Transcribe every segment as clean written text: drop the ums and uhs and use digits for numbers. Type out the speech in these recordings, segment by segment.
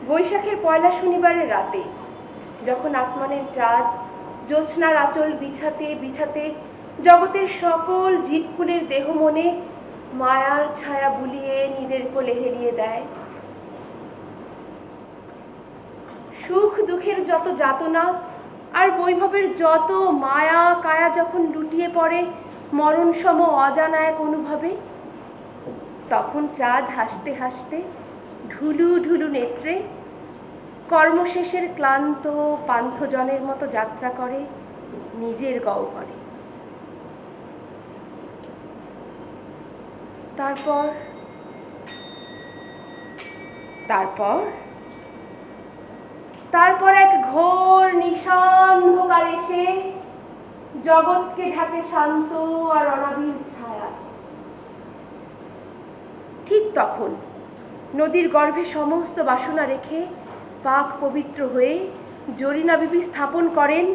বৈশাখের পয়লা শনিবারের রাতে যখন আসমানের চাঁদ জ্যোৎস্নার আঁচল বিছাতে বিছাতে জগতের সকল জীবকুলের দেহ মনে মায়ার ছায়া বুলিয়ে নিদের কোলে হেলিয়ে দেয়, সুখ দুঃখের যত যাতনা আর বৈভবের যত মায়া কায়া যখন লুটিয়ে পড়ে মরণ সম অজানা এক অনুভবে, তখন চাঁদ হাসতে হাসতে ঢুলু ঢুলু নেত্রে কর্মশেষের ক্লান্ত পান্থজনের মতো যাত্রা করে নিজের গহ্বরে। তারপর তারপর তারপর এক ঘোর নিশান্ধকার এসে জগৎকে ঢাকে শান্ত আর অনাবিল ছায়া। ঠিক তখন নদীর গর্ভে সমস্ত বাসনা রেখে পাক পবিত্র হয়ে জরিনা বিবি স্থাপন করেন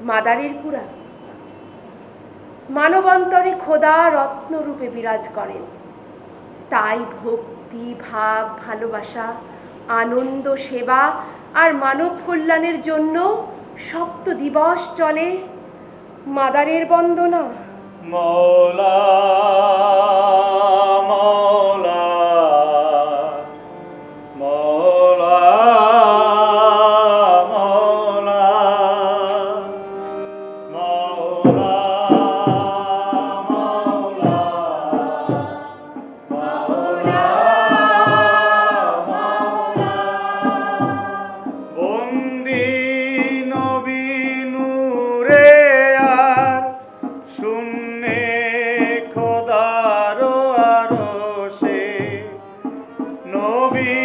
মাদারের কুড়া। মানবান্তরে খোদা রত্নরূপে বিরাজ করেন। তাই ভক্তি ভাব ভালোবাসা আনন্দ সেবা আর মানব কল্যাণের জন্য সপ্ত দিবস চলে মাদারের বন্দনা। মৌলা মৌলা মৌলা মৌলা মৌলা মৌলা মৌলা মৌলা বন্দি নবী নূরে আর শূন্যে খোদার আরশে নবী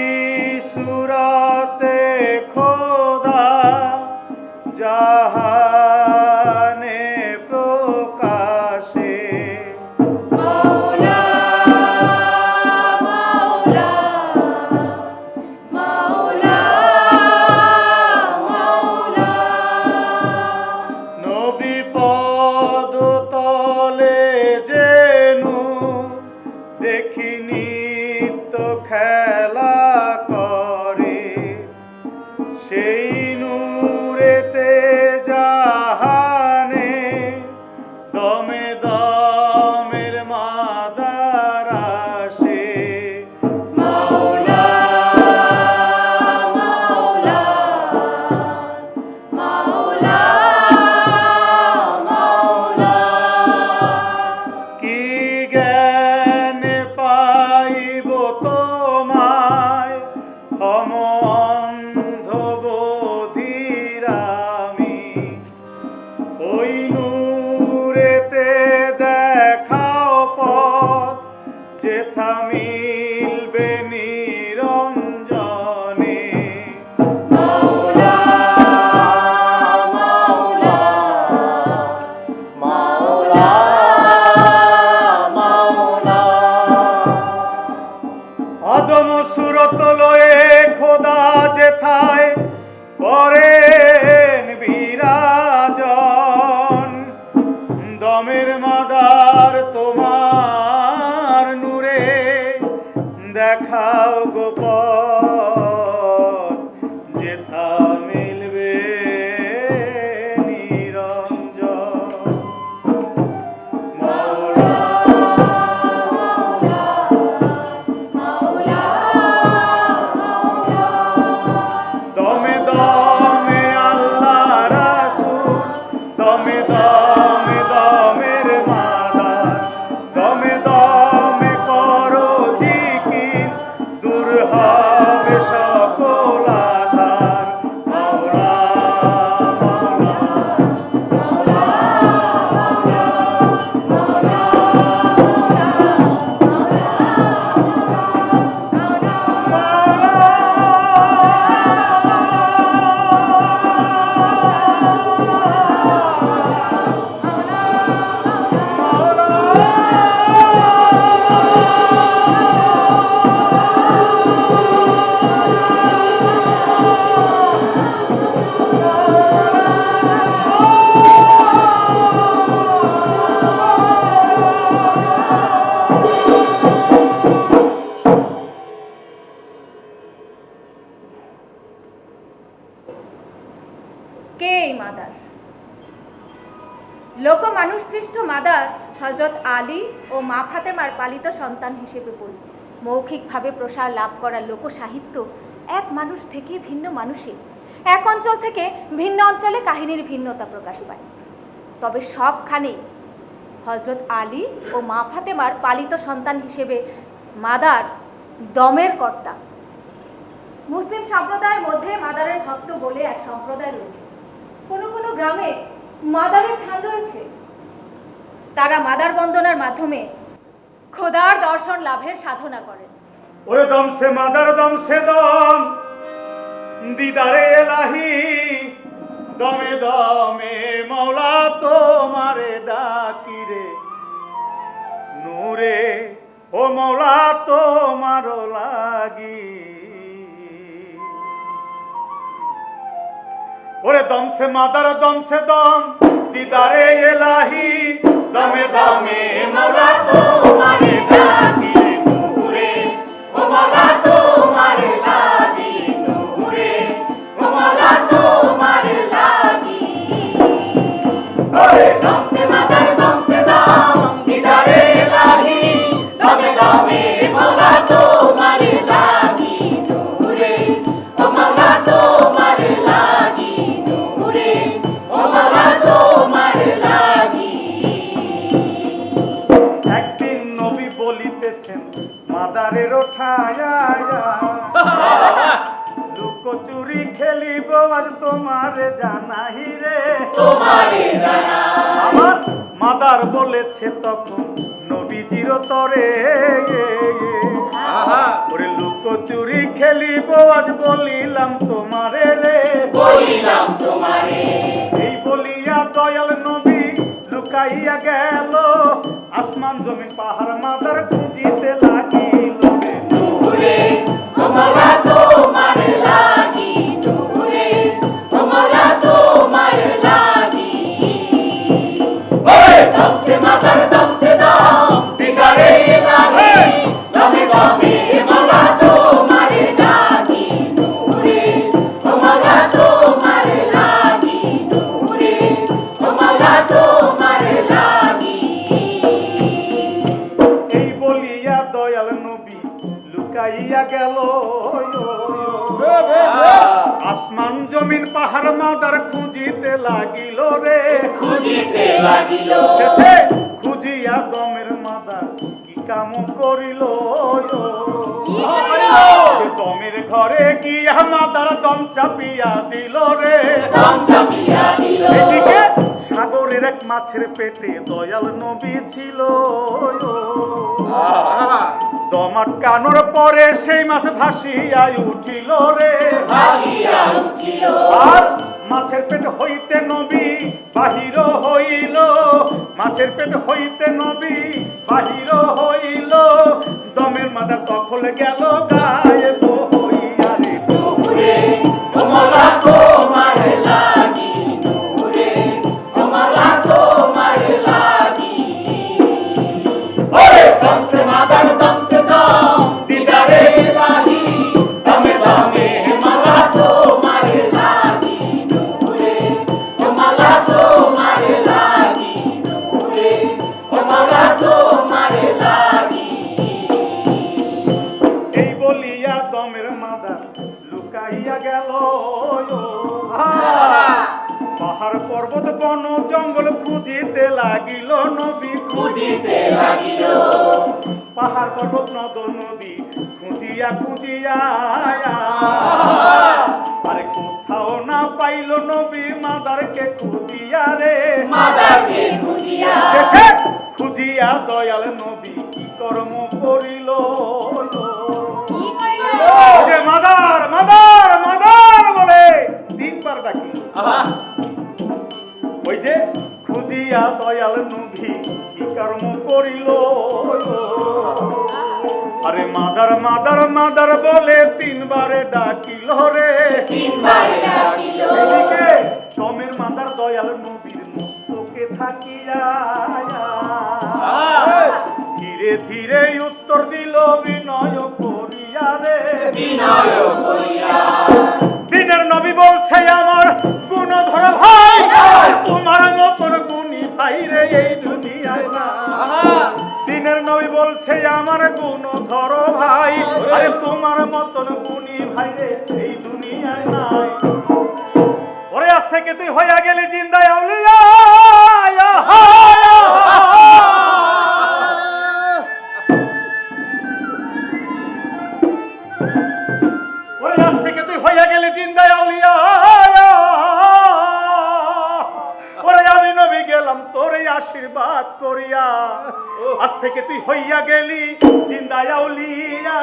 সুরাতে খোদা জাহানে প্রকাশে মাওলা মাওলা মাওলা মাওলা নবী পদ তলে যেনু দেখিনি তো খেলা করে সেই নূরেতে জাহানে দমে দমের মাদার আসে মাওলা মাওলা মাওলা মাওলা কি জ্ঞানে পাইব তোমায় ক্ষম অন্ধ বোধি কে এই মাদার? লোকমানুষ সৃষ্ট মাদার হযরত আলী ও মা ফাতেমার পালিত সন্তান হিসেবে বলি। মৌখিকভাবে প্রসার লাভ করা লোকসাহিত্য এক মানুষ থেকে ভিন্ন মানুষে, এক অঞ্চল থেকে ভিন্ন অঞ্চলে কাহিনীর ভিন্নতা প্রকাশ পায়। তবে সবখানে হযরত আলী ও মা ফাতেমার পালিত সন্তান হিসেবে মাদার দমের কর্তা। মুসলিম সম্প্রদায়ের মধ্যে মাদারের ভক্ত বলে এক সম্প্রদায় রয়েছে। কোনো কোনো গ্রামে মাদারের থান রয়েছে। তারা মাদার বন্দনার মাধ্যমে খোদার দর্শন লাভের সাধনা করেন। ওরে দম সে মাদার দম সে দম দিদারে এলাহি দমে দমে মৌলা তোমারে ডাকি রে নূরে ও মৌলা তোমার লাগি। ওরে দম সে মাদার দম সে দম দিদারে এলাহি দমে দমে মৌলা তোমারে ডাকি রে নূরে ও মৌলা তোমারে লাগি নূরে ও মৌলা তোমারে লাগি। ওরে দম সে মাদার দম সে দম দিদারে এলাহি দমে দমে মৌলা তোমারে লাগি নূরে ও মৌলা তোমারে লাগি নূরে ও মৌলা তোমারে লাগি। একদিন নবী বলিতেছেন মাদারের ওঠায়া লুকোচুরি খেলিব আজ তোমারে জানাই রে তোমারে জানা। আমার মাদার বলেছে তখন নবীজির তরে ওরে লুকোচুরি খেলিব আজ বলিলাম তোমারে রে বলিলাম তোমারে। এই বলিয়া দয়াল নবী লুকাইয়া গেল আসমান জমিন পাহাড় মাদার খুঁজিতে লাগিল রে নূরে ও মৌলা তোমার লাগি নূরে ও মৌলা তোমার লাগি। ওরে দম সে মাদার দম সে দম দিদারে এলাহি দমে দমে মৌলা তোমার লাগি নূরে ও মৌলা তোমার লাগি নূরে ও মৌলা তোমার লাগি। এই বলিয়া দয়াল নবী লুকাইয়া গেল আসমান জমিন পাহাড় মাদার খুঁজিতে লাগিল রে খুঁজিতে লাগিল। শেষে খুঁজিয়া দমের মাদার কি কাম করিল দমের ঘরে গিয়া মাদার দম চাপিয়া দিল রে দম চাপিয়া দিল। এদিকে সাগরের এক মাছের পেটে দয়াল নবী ছিল। দম আটকানোর পরে সেই মাছ ভাসিয়া উঠিল রে ভাসিয়া উঠিল। আর মাছের পেট হইতে নবী বাহির হইল মাছের পেট হইতে নবী বাহির হইল। দমের মাদা তখন গেল গায়ে হইয়া রে নূরে ও মৌলা তোমার লাগি নূরে ও মৌলা তোমার লাগি। ওরে দম সে মাদার দম সে দম দিদারে এলাহি দমে দমে মৌলা তোমার লাগি নূরে ও মৌলা তোমার লাগি নূরে ও মৌলা তোমার লাগি। এই বলিয়া দমের মাদা লুকাইয়া গেল পাহাড় পর্বত বন জঙ্গল খুঁজিতে লাগিল নবী খুঁজিতে লাগিল। পাহাড় পর্বত নদ নদী খুঁজিয়া খুঁজিয়া আরে কোথাও না পাইল নবী মাদারকে খুঁজিয়া রে মাদারকে খুঁজিয়া। শেষে খুঁজিয়া দয়াল নবী কি কর্ম করিল যে মাদার মাদার মাদার বলে তিনবার ডাকিল। ওই যে খুঁজিয়া দয়াল নবী কি কর্ম করিল আরে মাদার মাদার মাদার বলে তিনবারে ডাকিল রে তিনবারে ডাকিল। এদিকে দমের মাদার দয়াল নবীর মস্তকে থাকিয়া ধীরে ধীরে উত্তর দিল বিনয় করিয়া রে বিনয় করিয়া। দিনের নবী বলছে আমার গুণ ওরে ভাই তোমার মতন গুণী ভাই রে এই দুনিয়ায় না দিনের নবী বলছে আমার গুণ ধরো ভাই আরে তোমার মতন গুণী ভাই রে এই দুনিয়ায় নাই ওরে আজ থেকে তুই হইয়া গেলি জিন্দায় আউলিয়া ওরে আজ থেকে তুই হইয়া গেলি জিন্দায় আউলিয়া ওরে আমি নবী গেলাম তোরে আশীর্বাদ করিয়া আজ থেকে তুই হইয়া গেলি জিন্দায় আউলিয়া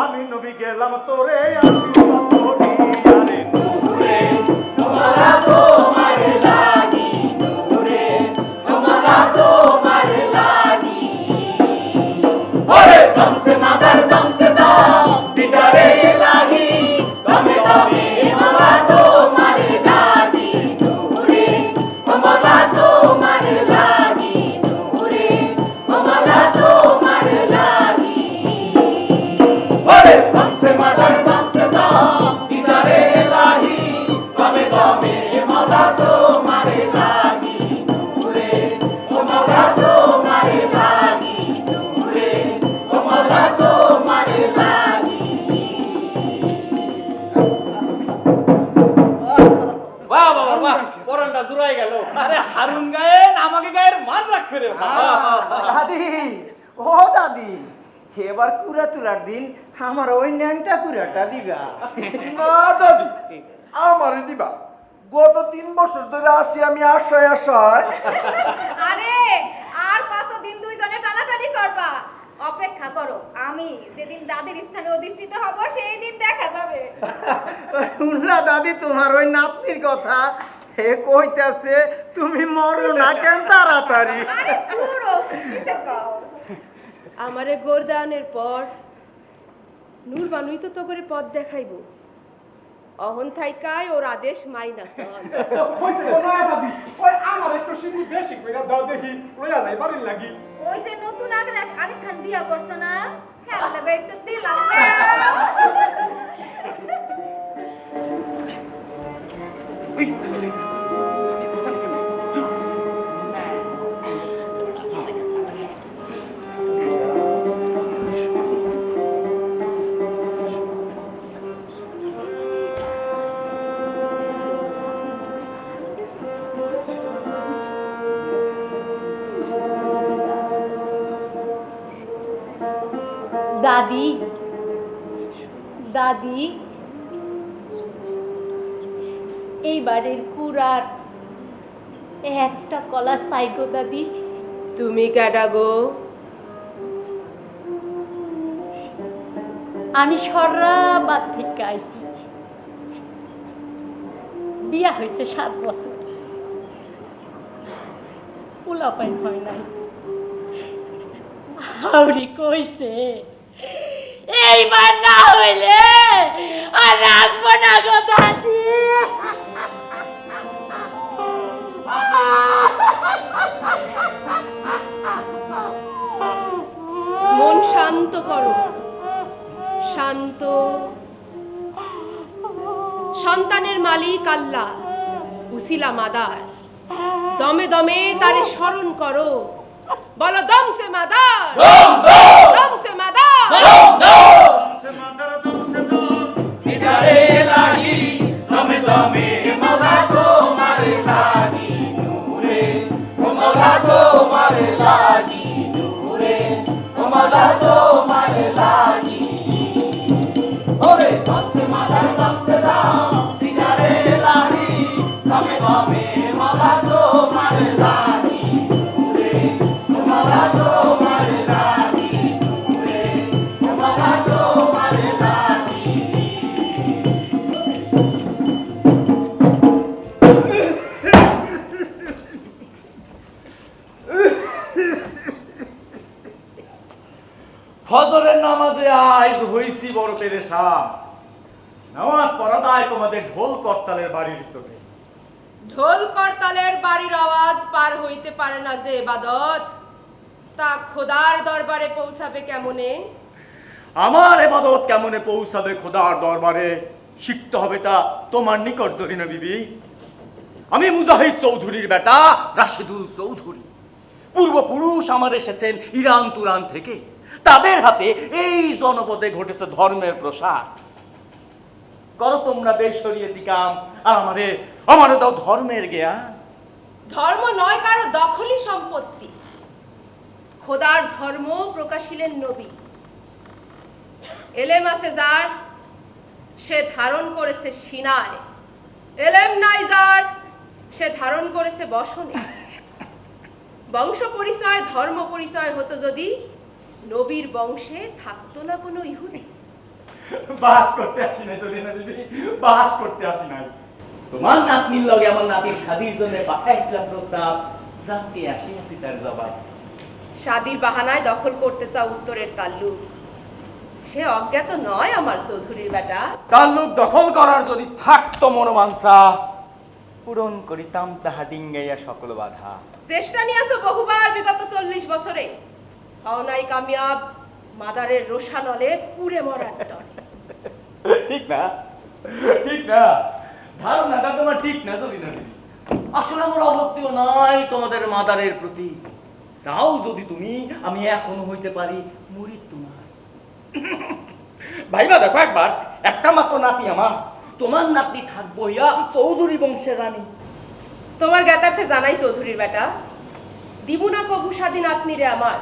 আমি নবী গেলাম তোরে আশীর্বাদ করিয়া রে নূরে তোমারা তোমার লাগি নূরে তোমারা তোমার লাগি ওরে দমসে মাদার দমসে দম দিদারে লাগি দমে দমে মালা তোমার লাগি নূরে মালা তোমার লাগি নূরে মালা তোমার লাগি ওরে দমসে মাদার দমসে দম দিদারে লাগি দমে দমে মালা তোমার লাগি নূরে মালা তোমার লাগি নূরে মালা তোমার লাগি বাহ বাবা বাহ পরানটা জুড়াই গেল। আরে হারুন গায়েন আমাকে গায়ের মান রাখবে রে ভাই। দাদি ও দাদি এবার কুড়া তোলার দিন আমার ওই ন্যাংটা কুড়াটা দিগা। না দাদি আমারে দিবা গত 3 বছর ধরে আসি আমি আশায় আশায় আরে আর কতদিন দুইজনে টানাটানি করবা? অপেক্ষা করো, আমি যেদিন দাদির স্থানে অধিষ্ঠিত হব সেই দিন দেখা যাবে। শুনলা দাদি তোমার ওই নাতনির কথা হে কইতাছে তুমি মরো না কেন তাড়াতাড়ি। আরে পুরো কিসে কও? আমারে গোরদানের পর নূর বানুই তো করে পথ দেখাইব অহন থাইকায় ওর আদেশ মাইনাস কইছে না দাদি ওই আমার একটু সিঁড়ি বেশি কইরা দাও দেখি লইয়া যাই বাড়ির লাগি ওই যে নতুন আরেকখান বিয়া করছো না, খেয়াল দেবে একটু দিলাম। দাদি দাদি এইবারের কুড়ার একটা কলা চাই গো দাদি। তুমি কেডা গো? আমি সরাবাদ থেকে আইছি, বিয়া হয়েছে 7 বছর, পোলাপাইন হয় নাই। হাউরি কইছে এইবার না হইলে আর রাখবো না গো দাদি। মন শান্ত করো, শান্ত। সন্তানের মালিক আল্লাহ, উসিলা মাদার। দমে দমে তারে স্মরণ করো, বলো দম সে মাদার, দম সে মাদার, দমসে মাদার দমসে দম দিদারে লাগি দমে দমে মালা তোমার লাগি নূরে মালা তোমার লাগি নূরে মালা তোমার লাগি ওরে দমসে মাদার দমসে দম দিদারে লাগি দমে দমে মালা তোমার লাগি নূরে মালা তোমার লাগি নূরে মালা তোমার লাগি ফজরের নামাজে আজ হইছি বড় পেরেশান। নামাজ পড়াটাই তোমাদের ঢোল করতালের বাড়ির চোখে। ঢোল করতালের বাড়ির আওয়াজ পার হইতে পারে না যে ইবাদত, তা খোদার দরবারে পৌঁছাবে কেমনে? আমার এবাদত কেমনে পৌঁছাবে খোদার দরবারে শিখতে হবে তা তোমার নিকট জরিনা বিবি। আমি মুজাহিদ চৌধুরীর বেটা রাশেদুল চৌধুরী। পূর্বপুরুষ আমার এসেছেন ইরান তুরান থেকে, তাদের হাতে এই জনপদে ঘটেছে ধর্মের প্রসার। করো তোমরা দেশ শরীয়তি কাম, আর আমারে দাও ধর্মের জ্ঞান। ধর্ম নয় কারো দখলই সম্পত্তি, খোদার ধর্ম প্রকাশিলেন নবী। এলেম আছে যার, সে ধারণ করেছে সিনায়, এলেম নাই যার, সে ধারণ করেছে বসনে। বংশ পরিচয় ধর্ম পরিচয় হতো যদি, নবীর বংশে থাকতো না কোনো ইহুদি। বাস করতে আসি নাই জরিনা বিবি, বাস করতে আসি নাই। তোমার নাতনির লগে আমার নাতির শাদির জন্য পাঠাইছিলাম প্রস্তাব, জানতে আসি তার জবাব। শাদির বাহানায় দখল করতে চাও উত্তরের তাল্লুক, সে অজ্ঞাত নয় আমার চৌধুরীর বেটা। তাল্লুক দখল করার যদি থাকতো মনোমানসা, পূরণ করিতাম তাহা ডিঙ্গাইয়া সকল বাধা। চেষ্টা নিয়েছো বহুবার বিগত 40 বছরে, হও নাই কামিয়াব মাদারের রোশানলে পুড়ে মরার ডরে। ঠিক না, ঠিক না, ধারণাটা তোমার ঠিক না জরিনা বিবি। আসলে আমার অভক্তিও নাই তোমাদের মাদারের প্রতি। চাও যদি তুমি, আমি এখনো হইতে পারি মুরিদ তোমার। ভাইবা দেখো একবার, একটা মাত্র নাতি আমার, তোমার নাতি থাকবো ইয়া চৌধুরী বংশের রানী। তোমার জ্ঞাতার্থে জানাই চৌধুরীর বেটা, দিব না প্রভু স্বাধীন আপনিরে আমার,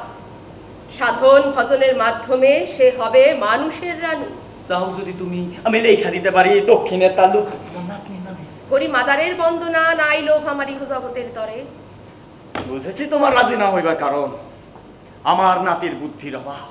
সাধন ভজনের মাধ্যমে সে হবে মানুষের রানী। চাও যদি তুমি, আমি লেখা দিতে পারি দক্ষিণের তালুক তোমার নাতনির নামে। করি মাদারের বন্দনা, নাই লোভ আমার ইহ জগতের তরে। বুঝেছি তোমার রাজি না হইবার কারণ, আমার নাতির বুদ্ধির অভাব,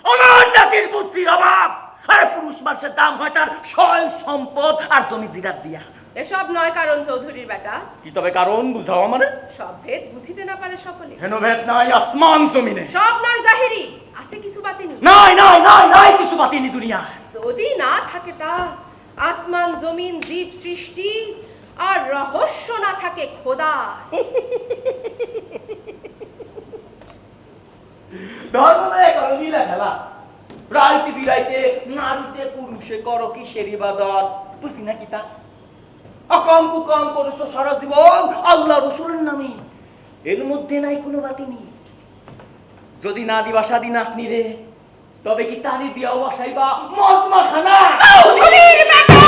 আমার নাতির বুদ্ধির অভাব। আরে পুরুষ মানুষের দাম হয় তার স্বয়ং সম্পদ আর জমি জিরাত দিয়া। এসব নয় কারণ চৌধুরীর বেটা, কি তবে কারণ বুঝাও আমারে? সব ভেদ বুঝিতে না পারে সকলে। হেন ভেদ নাই আসমান জমিনে, সব নয় জাহিরি, আছে কিছু বাতিনি। নাই নাই নাই নাই কিছু বাতিনি দুনিয়া। যদি না থাকে তা, আসমান জমিন জীব সৃষ্টি আর রহস্য না থাকে খোদা। ধর্মে করো লীলা খেলা, রাইতে বিরাইতে নারীতে পুরুষে করো কিসের ইবাদত, বুঝি না কি তা? অকাম কুকাম করেছো সারা জীবন আল্লাহ রসুলের নামে, এর মধ্যে নাই কোনো বাতিনি। যদি না দিবা স্বাধীন আপনি রে, তবে কি তারি দিয়াও বসাইবা মজমাখানা? চৌধুরীর বেটা!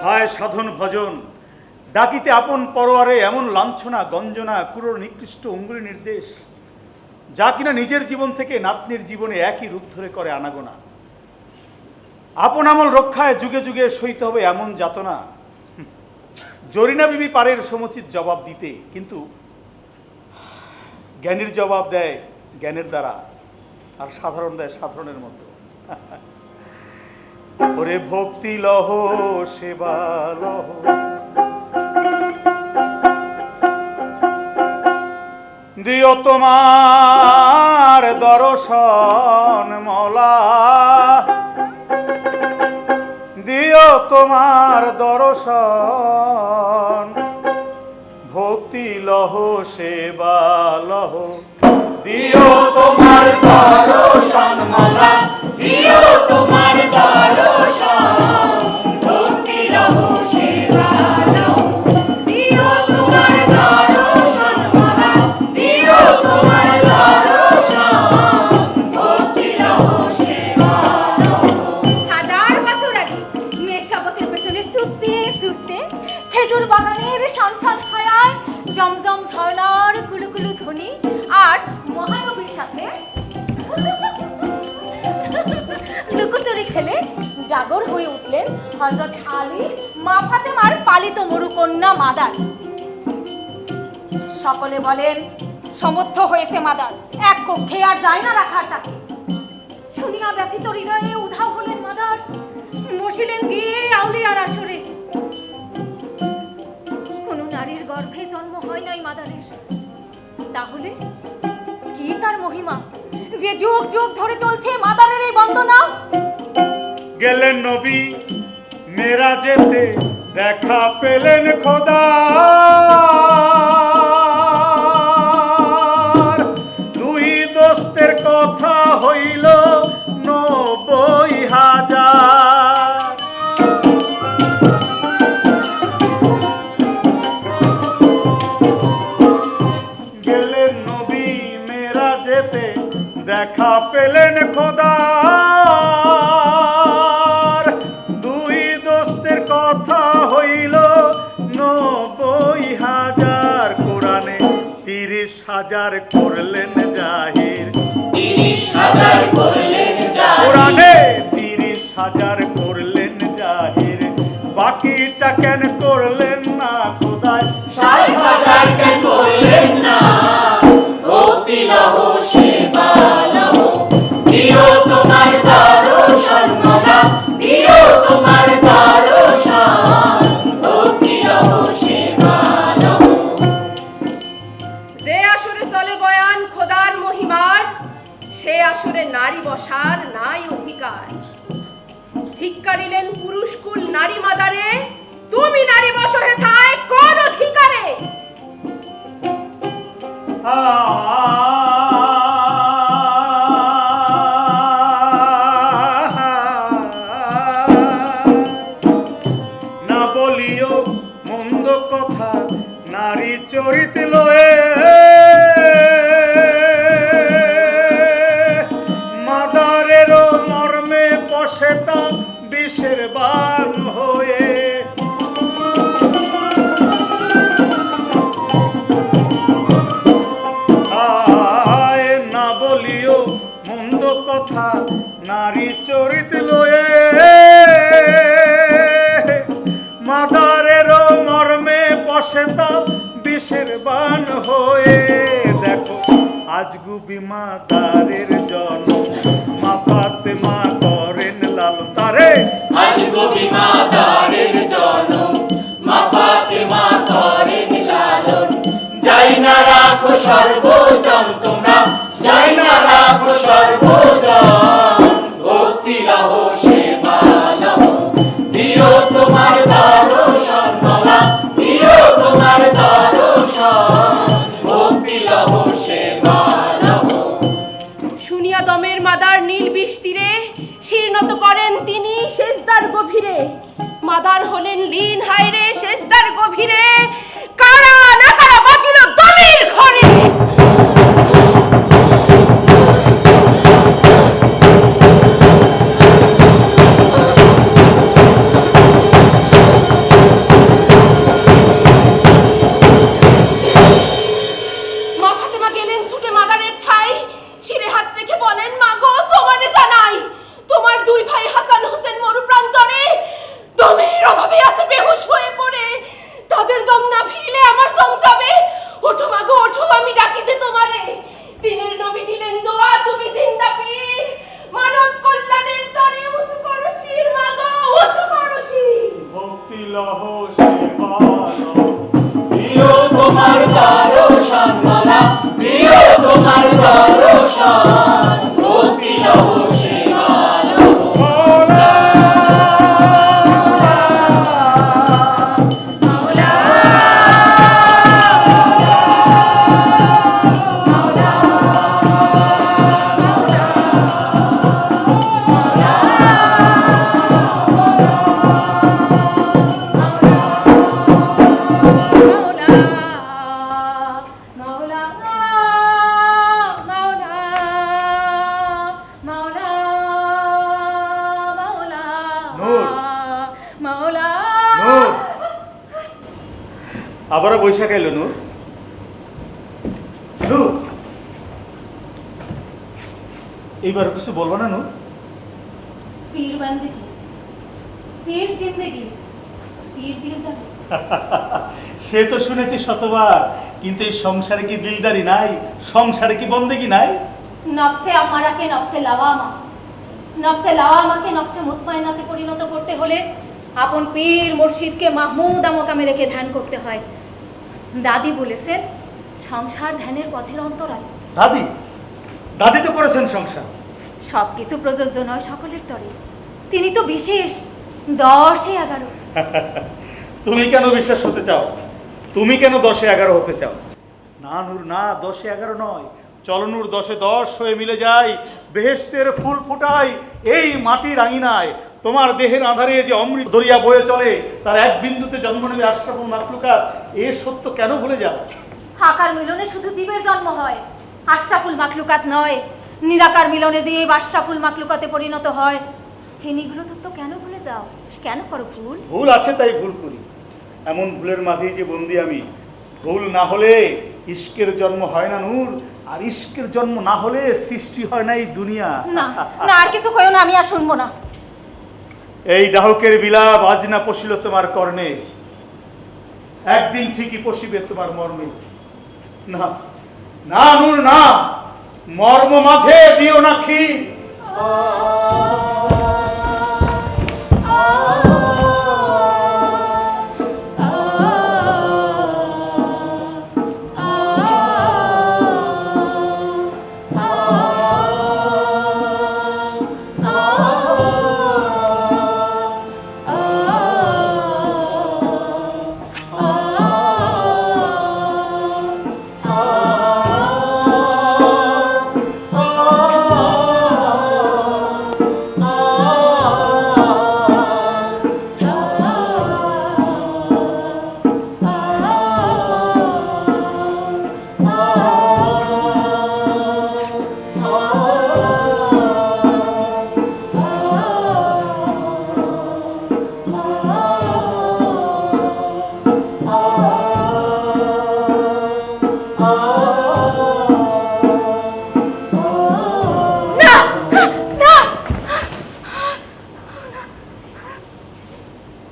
হায় সাধন ভজন, ডাকিতে আপন পরোয়ারে এমন লাঞ্ছনা গঞ্জনা ক্রূর নিকৃষ্ট অঙ্গুলি নির্দেশ, যা কিনা নিজের জীবন থেকে নাতনির জীবনে একই রূপ ধরে করে আনাগোনা। আপন আমল রক্ষায় যুগে যুগে সইতে হবে এমন যাতনা। জরিনা বিবি পারের সমুচিত জবাব দিতে, কিন্তু জ্ঞানীর জবাব দেয় জ্ঞানের দ্বারা, আর সাধারণ দেয় সাধারণের মতো। ওরে ভক্তি লহ সেবা লহ, দিও তোমার দর্শন মওলা, দিও তোমার দর্শন। ভক্তি লহ সেবা লহ, দিও তোমার দর্শন মওলা, দিও তোমার দর্শন। ভক্তি লহ সেবা লহ, দিও তোমার দর্শন মওলা, দিও তোমার দর্শন। ভক্তি লহ সেবা লহ। হাজার বছর আগে মেষশাবকের পেছনে ছুটতে ছুটতে খেজুর বাগানের শানশান ছায়ায় জমজম ঝর্ণার কুলুকুলু ধ্বনি আর মহানবীর সাথে লুকোচুরি খেলে ডাগর হয়ে উঠলেন হযরত আলী মা ফাতেমার পালিত মরুকন্যা মাদার। সকলে বলেন সমর্থ হয়েছে মাদার, এক কক্ষে আর যায় না রাখার তাকে। শুনিয়া ব্যথিত হৃদয়ে উধাও হলেন মাদার, বসিলেন গিয়ে আউলিয়ার আসরে। কোনো নারী নারীর গর্ভে জন্ম হয় নাই মাদারের। তাহলে কি তার মহিমা যে যুগ যুগ ধরে চলছে মাদারের এই বন্দনা? গেলেন নবী মেরাজেতে, দেখা পেলেন খোদা, দুই দোস্তের কথা হইল 90,000। গেলেন নবী মেরাজেতে, দেখা পেলেন খোদা, দুই দোস্তের কথা হইল 90,000। কোরআনে 30,000 করলেন জাহির, 30,000 করলেন জাহির। কোরআনে 30,000 করলেন জাহির, বাকিটা কেন করলেন না খোদায়? 60,000 কেন করলেন না? ভক্তি লহ সেবা লহ, দিও তোমার দর্শন মোরা, দিও তোমার দর্শন। ভক্তি লহ সেবা লহ। যে আসরে চলে বয়ান খোদার মহিমার, সে আসরে নারী বসার নাই অধিকার। ধিক্কারিলেন পুরুষকুল নারী মাদারে, তুমি নারী বসো হেথায় কোন অধিকারে? না বলিও মন্দ কথা নারী চরিত লয়ে, মাদারেরও মর্মে বসে তা বিষের বান হয়ে। আয় না বলিও মন্দ কথা নারী চরিত লয়ে, মাদারেরও মর্মে বসে তা বিষের বান হয়ে। দেখো আজ গুবি মাদারের জন্ম, মা ফাতেমা করেন লালন তারে। আজ গোবি মাদারের জনম, মা ফাতেমা করেন লালন। যাই না রাখো সর্বজন তোমরা, যাই না রাখো সর্বজন। ভক্তি লহ সেবা লহ, দিও তোমার দর্শন মোরা, দিও তোমার দর্শন। ভক্তি লহ সেবা লহ। শুনিয়া দমের মাদার নীল বিষ তীরে, শীর্ণত করেন তিনি সেজদার গভীরে। মাদার হলেন লীন হায়রে সেজদার গভীরে, কারা না কারা বাঁচিল দমের ঘরে। মা ফাতেমা গেলেন ছুটে মাদারের ঠাই, শিরে হাত রেখে বলেন, মা গো তোমারে জানাই, তোমার দুই ভাই হাসান হোসেন মরু প্রান্তরে দমের অভাবে আছে বেহুশ হয়ে পড়ে। তাদের দম না ফিরিলে আমার দম যাবে। ওঠো মা গো ওঠো, আমি ডাকি যে তোমারে। পীরের নবী দিলেন দোয়া, তুমি জিন্দা পীর, মানব কল্যাণের তরে উঁচু করো শির। মা গো উঁচু করো শির। ভক্তি লহ সেবা লহ, দিও তোমার দর্শন মোরা, দিও তোমার দর্শন। ভক্তি লহ সেবা লহ। আবারও বৈশাখ এলো নূর। নূর এইবার কিছু বলবো না নূর? পীর বান্দিগি, পীর জিন্দেগি, পীর দিলদারি। সে তো শুনেছি শতবার, কিন্তু এই সংসারে কি দিলদারি নাই? সংসারে কি বন্দেগি নাই? নফসে আমারাকে নফসে লাওয়ামা, নফসে লাওয়ামাকে নফসে মুতমাইনাতে পরিণত করতে হলে আপন পীর মুর্শিদকে মাহমুদ আমকামে রেখে ধ্যান করতে হয়। দাদি বলেছেন সংসার ধ্যানের পথের অন্তরায়। দাদি দাদি তো করেছেন সংসার। সব কিছু প্রযোজ্য নয় সকলের তরে, তিনি তো বিশেষ 10-11। তুমি কেন বিশ্বাস হতে চাও? তুমি কেন 10-11 হতে চাও? না নূর না, 10-11 নয়, চলো নূর 10-10 হয়ে মিলে যাই, বেহেশতের ফুল ফোটাই এই মাটির আঙিনায়। তোমার দেহের আধারে যে অমৃত দরিয়া বয়ে চলে, তার এক বিন্দুতে জন্ম নেবে আশরাফুল মাখলুকাত, এ সত্য কেন ভুলে যাও? আকার মিলনে শুধু জীবের জন্ম হয়, আশরাফুল মাখলুকাত নয়। নিরাকার মিলনে জীব আশরাফুল মাখলুকাতে পরিণত হয়। হে নিগুলো তত্ত্ব কেন ভুলে যাও? কেন করো ভুল? ভুল আছে তাই ভুল করি, এমন ভুলের মাঝেই যে বন্দি আমি। ভুল না হলে ইশকের জন্ম হয় না নূর, আর ইশকের জন্ম না হলে সৃষ্টি হয় না এই দুনিয়া। না না, আর কিছু কইও না, আমি আর শুনবো না। এই ডাহকের বিলাপ আজ না পশিল তোমার কর্ণে, একদিন ঠিকই পশিবে তোমার মর্মে। না না নূর না, মর্ম মাঝে দিও না ক্ষীর।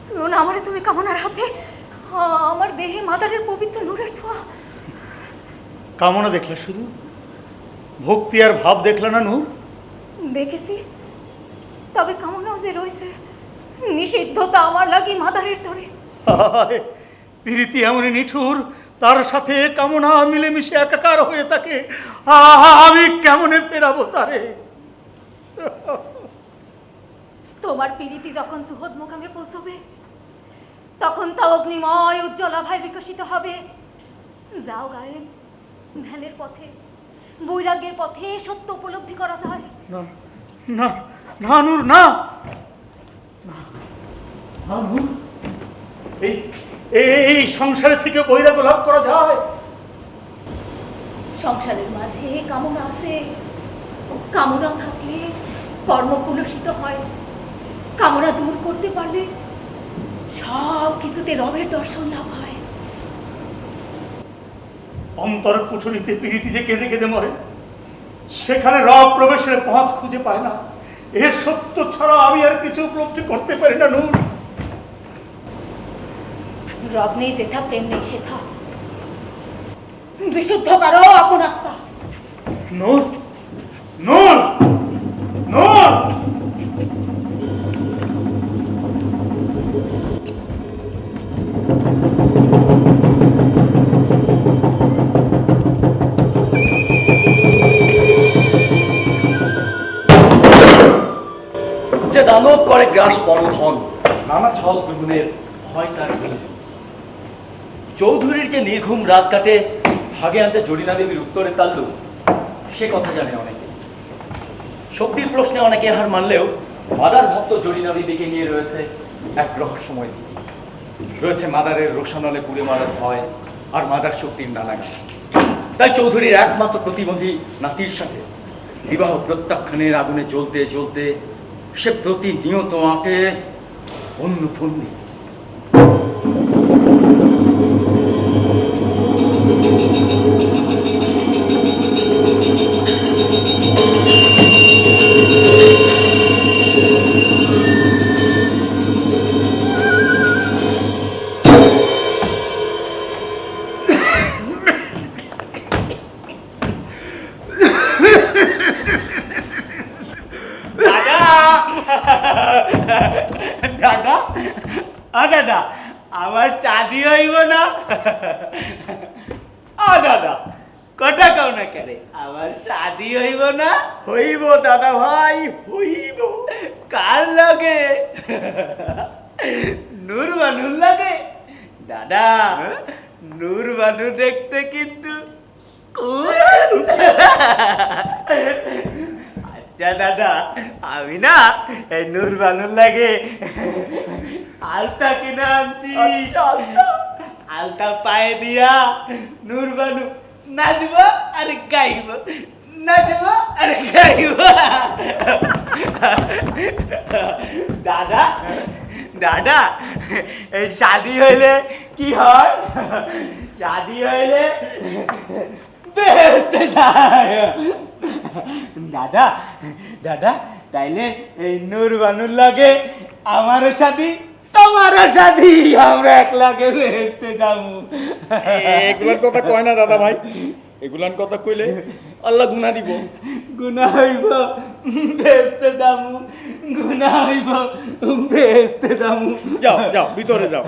শুনো আমারে তুমি কামনার হাতে, আমার দেহে মাদারের পবিত্র নূরের ছোঁয়া। কামনা দেখলে শুধু, ভক্তি আর ভাব দেখলে না নূর? দেখেছি, তবে কামনাও যে রয়েছে নিষিদ্ধতা আমার লাগি মাদারের তরে। হায়, প্রীতি এমনই নিঠুর, তার সাথে কামনা মিলেমিশে একাকার হয়ে থাকে। আমি কেমনে ফেরাবো তারে? তোমার পীড়িতি যখন সুহদ মোকামে পৌঁছবে, তখন তা অগ্নিময় উজ্জ্বল আভায় বিকশিত হবে। যাও গায়েন, ধ্যানের পথে, বৈরাগ্যের পথে সত্য উপলব্ধি করা যায়। না না না নূর না, না নূর, এই এই সংসারে থেকে বৈরাগ্য লাভ করা যায়? সংসারের মাঝে কামনা আছে, কামনা থাকলে কর্ম কুলসিত হয়। কামনা দূর করতে পারলে সব কিছুতে রবের দর্শন লাভ হয়। অন্তর কুঠুরিতে প্রীতি যে কেঁদে কেঁদে মরে, সেখানে রব প্রবেশের পথ খুঁজে পায় না। এর সত্য ছাড়া আমি আর কিছু উপলব্ধি করতে পারি না নূর। রব নেই যেথা, প্রেম নেই সেথা। বিশুদ্ধ কারো আপন আত্মা। নূর নূর নূর, যে দানব করে গ্রাস পরধন, নানা ছল গ্রহণের হয় তার প্রয়োজন। চৌধুরীর যে নির্ঘুম রাত কাটে ভাগে আনতে জরিনা দেবীর উত্তরে তাল্লু, সে কথা জানে অনেকে। শক্তির প্রশ্নে অনেকে হার মানলেও মাদার ভক্ত জরিনা দেবীকে নিয়ে রয়েছে এক রহস্যময় দিক। রয়েছে মাদারের রোশানলে পুড়ে মারার ভয় আর মাদার শক্তির নানাগান। তাই চৌধুরীর একমাত্র প্রতিবন্ধী নাতির সাথে বিবাহ প্রত্যাখ্যানের আগুনে জ্বলতে জ্বলতে সে প্রতিনিয়ত আঁটে অন্য ফন্দি। দাদা শাদি হইব না? দাদা কটা কও না কেরে, আমার শাদি হইব না? হইব দাদা ভাই, হইব। কার লাগে? নূর বানুর লাগে? দাদা নূর বানু দেখতে কিন্তু আচ্ছা দাদা, আমি না এই নূর বানুর লাগে আলতা কিনে আনছি। আলতা পায়ে দিয়া নূর বানু নাচব আর গাইব, নাচব আর গাইব। দাদা দাদা, এই শাদি হইলে কি হয়? শাদি হইলে বেহেশতে যায়। দাদা দাদা, তাইলে এই নূর বানুর লাগে আমারও শাদি, তোমারও শাদি, আমরা এক লাগে বেহেশতে যাবো। এগুলার কথা কয় না দাদা ভাই, এগুলার কথা কইলে আল্লাহ গুনাহ দিব। গুনাহ হইব বেহেশতে যাবো, গুনাহ হইব বেহেশতে যাবো। যাও যাও ভিতরে যাও,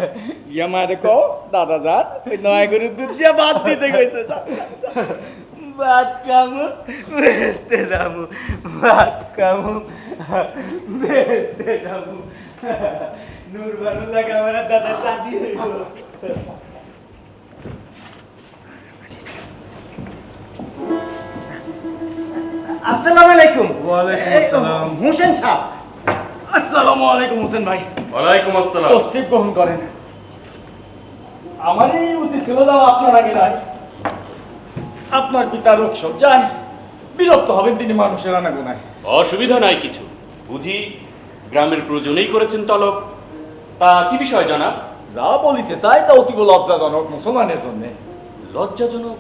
গিয়া মায়ের কও দাদা যান ওই নয় করে দুধ দিয়া ভাত দিতে কইছে। ভাত খামু বেহেশতে যাবো, ভাত খামু বেহেশতে যাবো। নূর বানু লাগে আমার দাদা শাদি হইব। আসসালামু আলাইকুম। ওয়ালাইকুম আসসালাম। হোসেন সাহেব, আসসালামু আলাইকুম হোসেন ভাই। ওয়ালাইকুম আসসালাম। তশরিফ গ্রহণ করেন। আমারই উচিত ছিল যাও আপনার আগে নাই। আপনার পিতা রোগ সজ্জায় বিরক্ত হবেন তিনি মানুষের আনাগোনায়। অসুবিধা নাই কিছু, বুঝি গ্রামের প্রয়োজনেই করেছেন তলব। তা কি বিষয় জানা? যা বলিতে চাই তা অতীব লজ্জাজনক মুসলমানের জন্য। লজ্জাজনক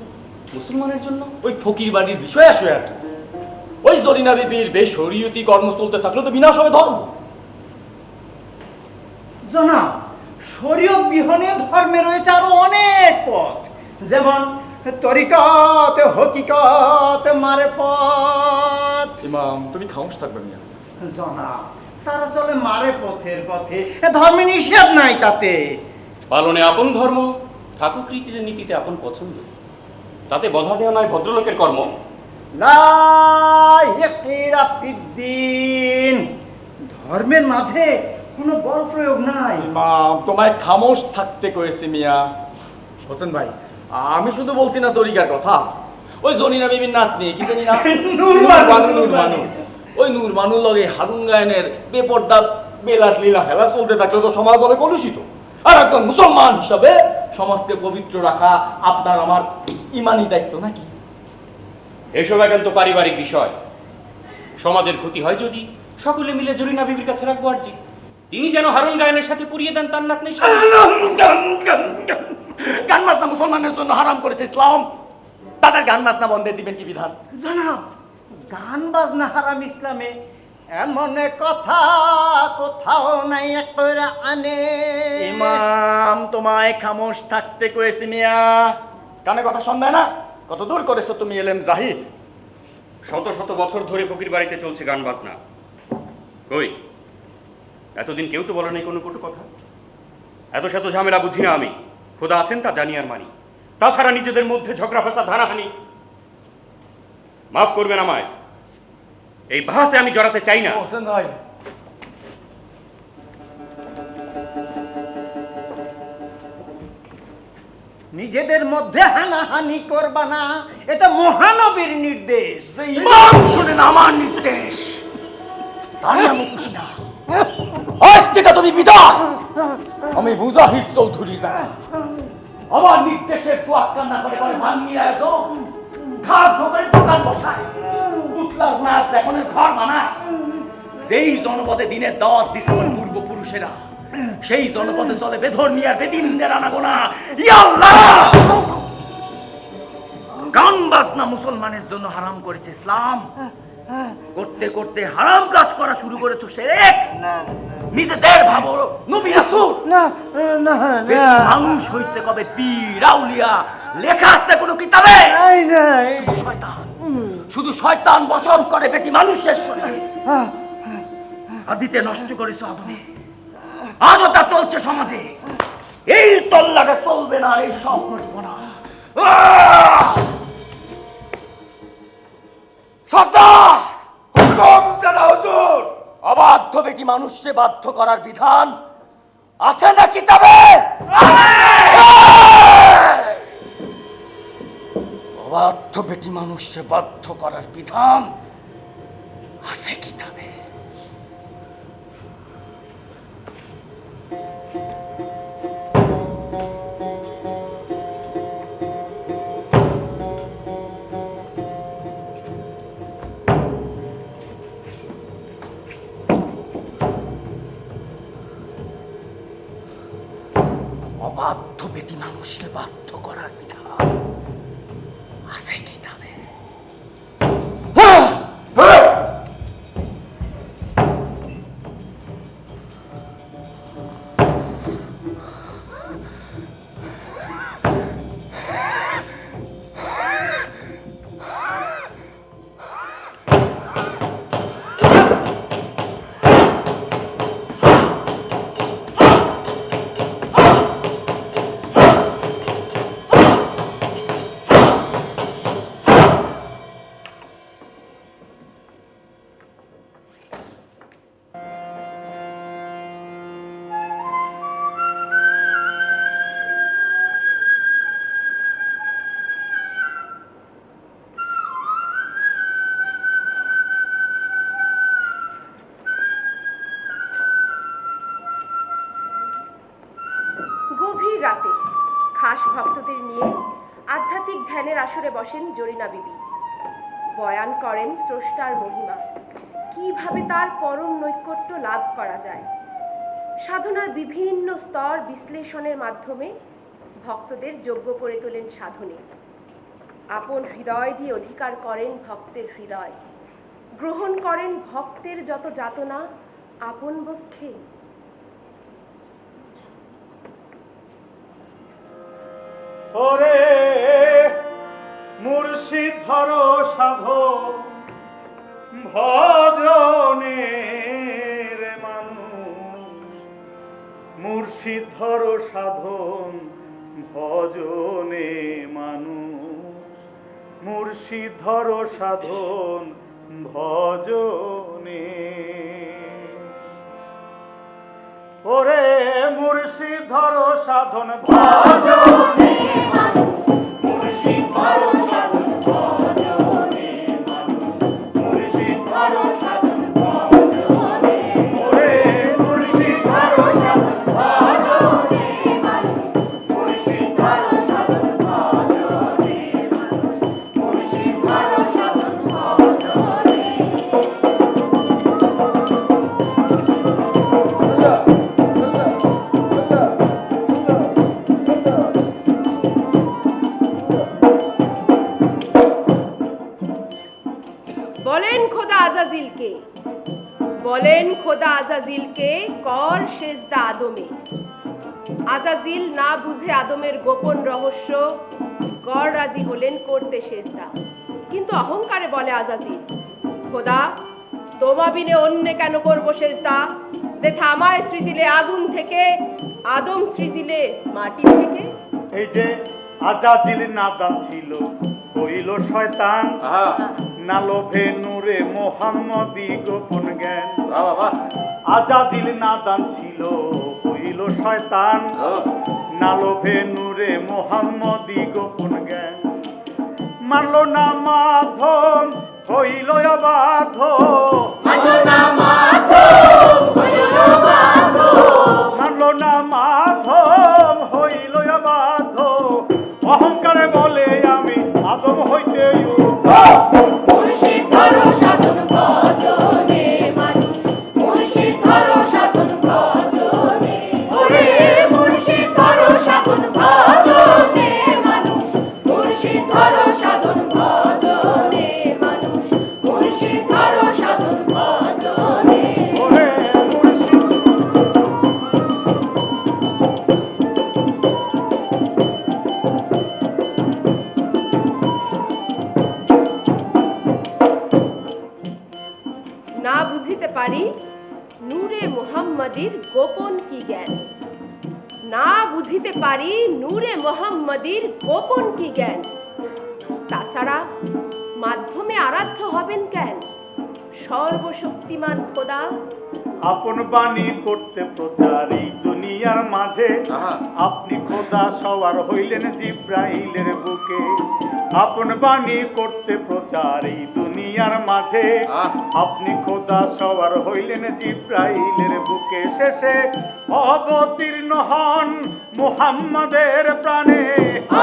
মুসলমানের জন্য? ওই ফকির বাড়ির বিষয় আসবে আর কি। ওই জরিনা বিবির বেশ শরীয়তি কর্ম চলতে থাকলে তো বিনাশ হবে ধর্ম। জনাব, শরীয়ত বিহনে ধর্মে রয়েছে আরো অনেক পথ, যেমন তরিকত, হকিকত, মারেফত। ইমাম তুমি খামোশ থাকবেন না। জনাব, তারা চলে মারে পথের পথে, ধর্মে নিষেধ নাই তাতে। পালনে আপন ধর্ম, ঠাকুর রীতিতে নীতিতে আপন পছন্দ, তাতে বাধা দেওয়া নয় ভদ্রলোকের কর্ম। লা ইকরা ফিদ্দিন, ধর্মের মাঝে কোনো বল প্রয়োগ নাই। ইমাম তোমায় খামোশ থাকতে কয়েছে মিয়া। হোসেন ভাই, আমি শুধু বলছি না তরিকার কথা। ওই জনিনা বিবির নাতনি কি জানি না, নূর বানু। ওই নূর বানুর লগে হারুন গায়নের বেপর্দা বেলাস লীলা খেলা চলতে থাকলে তো সমাজ হবে কলুষিত। আর একজন মুসলমান হিসাবে সমাজকে পবিত্র রাখা আপনার আমার ইমানি দায়িত্ব নাকি? এসব একান্ত পারিবারিক বিষয়। সমাজের ক্ষতি হয় যদি সকলে মিলে জরিনা বিবির কাছে রাখবো আরজি। তিনি যেন হারুন গায়নের সাথে পুড়িয়ে দেন তার নাতনির সাথে। গান বাজনা মুসলমানের জন্য হারাম করেছে ইসলাম, তাদের গান বাজনা বন্ধে দিবেন কি বিধান? জনাব, গান বাজনা হারাম ইসলামে এমন কথা কোথাও নাই করে আনে। ইমাম তোমায় খামোশ থাকতে কয়েছি মিয়া। কানে কথা সন্দেহ না? কত দূর করেছো তুমি এলেম জাহির। শত শত বছর ধরে ফকির বাড়িতে চলছে গান বাজনা। কই এতদিন কেউ তো বলে নাই কোনো কটু কথা। এত শত ঝামেলা বুঝি না আমি, খোদা আছেন তা জানি আর মানি। তাছাড়া নিজেদের মধ্যে ঝগড়া ফাসাদ হানাহানি। মাফ করবেন আমায়, এই ভাষে আমি জড়াতে চাই না। হোসেন ভাই, নিজেদের মধ্যে হানাহানি করবা না, এটা মহানবীর নির্দেশ। ইমাম শুনেন আমার নির্দেশ, তাই আমি খুশি না। আজ থেকে তুমি বিদায়। আমি মুজাহিদ চৌধুরী না, আমার নির্দেশের তোয়াক্কা না করে করে ভাঙিয়ে একদম ঘাট ধরে দোকান বসায়, পুতলার নাচ দেখানোর ঘর বানায়। যেই জনপদে দিনের দাওয়াত দিছে আমার পূর্বপুরুষেরা, সেই জনপদে চলে বেধর্মী আর বেদিনদের আনাগোনা। ইয়া আল্লাহ, গান বাজনা মুসলমানের জন্য হারাম করেছে ইসলাম। করতে করতে হারাম কাজ করা শুরু করেছো শিরক। নিজেদের ভাবো নবী রাসূল না না মানুষ হইছে কবে পীর আউলিয়া, লেখা আছে কোনো কিতাবে? নাই। শুধু শয়তান বসন করে বেটি মানুষের শরীরে। আদিতে নষ্ট করেছো আদমে, আজও তা চলছে সমাজে। এই তল্লাটে চলবে না, এই সব ঘটবো না। সর্দার, হুকুম জানা হুজুর। অবাধ্য বেটি মানুষকে বাধ্য করার বিধান আছে না কিতাবে? অবাধ্য বেটি মানুষকে বাধ্য করার বিধান আছে কিতাবে? অবাধ্য বেটি মানুষকে বাধ্য করার বিধান আছে কিতাবে? গভীর রাতে খাস ভক্তদের নিয়ে আধ্যাত্মিক ধ্যানের আসরে বসেন জরিনা বিবি। বয়ান করেন স্রষ্টার মহিমা, কিভাবে তার পরম নৈকট্য লাভ করা যায়। সাধনার বিভিন্ন স্তর বিশ্লেষণের মাধ্যমে ভক্তদের যোগ্য করে তোলেন সাধনে। আপন হৃদয় দিয়ে অধিকার করেন ভক্তের হৃদয়, গ্রহণ করেন ভক্তের যত যাতনা আপন বক্ষে। ওরে মুর্শিদ ধরো সাধন ভজনের মানুষ, মুর্শিদ ধরো সাধন ভজনে মানুষ, মুর্শিদ ধরো সাধন ভজনে। ওরে মুর্শিদ ধরো সাধন ভজনে মানুষ, মুর্শিদ ধরো সাধন ভজনে মানুষ, মুর্শিদ ধরো সাধন ভজনে। ওরে মুর্শিদ ধরো সাধন ভজনে মানুষ, মুর্শিদ ধরো সাধন ভজনে মানুষ, মুর্শিদ ধরো সাধন ভজনে। বলেন খোদা আজাজিলকে, বলেন খোদা আজাজিলকে কর সেজদা আদমে। আজাজিল না বুঝে আদমের গোপন রহস্য গড় রাজি হলেন করতে সেজদা। কিন্তু অহংকারে বলে আজাজিল, খোদা তোমা বিনে অন্যে কেন করবো সেজদা? যে থামায় স্মৃতিলে আগুন থেকে, আদম স্মৃতিলে মাটি থেকে। এই যে আজাজিল নাদান ছিল হইল শয়তান, না লোভে নূরে মোহাম্মদী গোপন জ্ঞান। আজাজিল নাদান ছিল হইল শয়তান, না লোভে নূরে মোহাম্মদী গোপন জ্ঞান। মানল না মাধব হইল অবাধ, মানল না মাধব হইল অবাধ। অহংকারে বলে আমি আদম হইতে মুর্শিদ ধরো সাধন ভজনে মানুষ, মুর্শিদ ধরো সাধন ভজনে। ওরে মুর্শিদ ধরো সাধন ভজনে মানুষ, মুর্শিদ ধরো সাধন ভজনে মানুষ, মুর্শিদ ধরো সাধন ভজনে। ওরে মুর্শিদ। না বুঝিতে পারি নূরে মুহাম্মাদির গোপন কি জ্ঞান। না বুঝিতে পারি নূরে মোহাম্মদীর গোপন কি জ্ঞান। তাছাড়া মাধ্যমে আরাধ্য হবেন কেন সর্বশক্তিমান খোদা। আপন বাণী করতে প্রচার এই দুনিয়ার মাঝে, আপনি খোদা সওয়ার হইলেন জিব্রাইলের বুকে। আপন বাণী করতে প্রচার এই দুনিয়ার মাঝে, আপনি খোদা সওয়ার হইলেন জিব্রাইলের বুকে। শেষে অবতীর্ণ হন মুহাম্মাদের প্রাণে,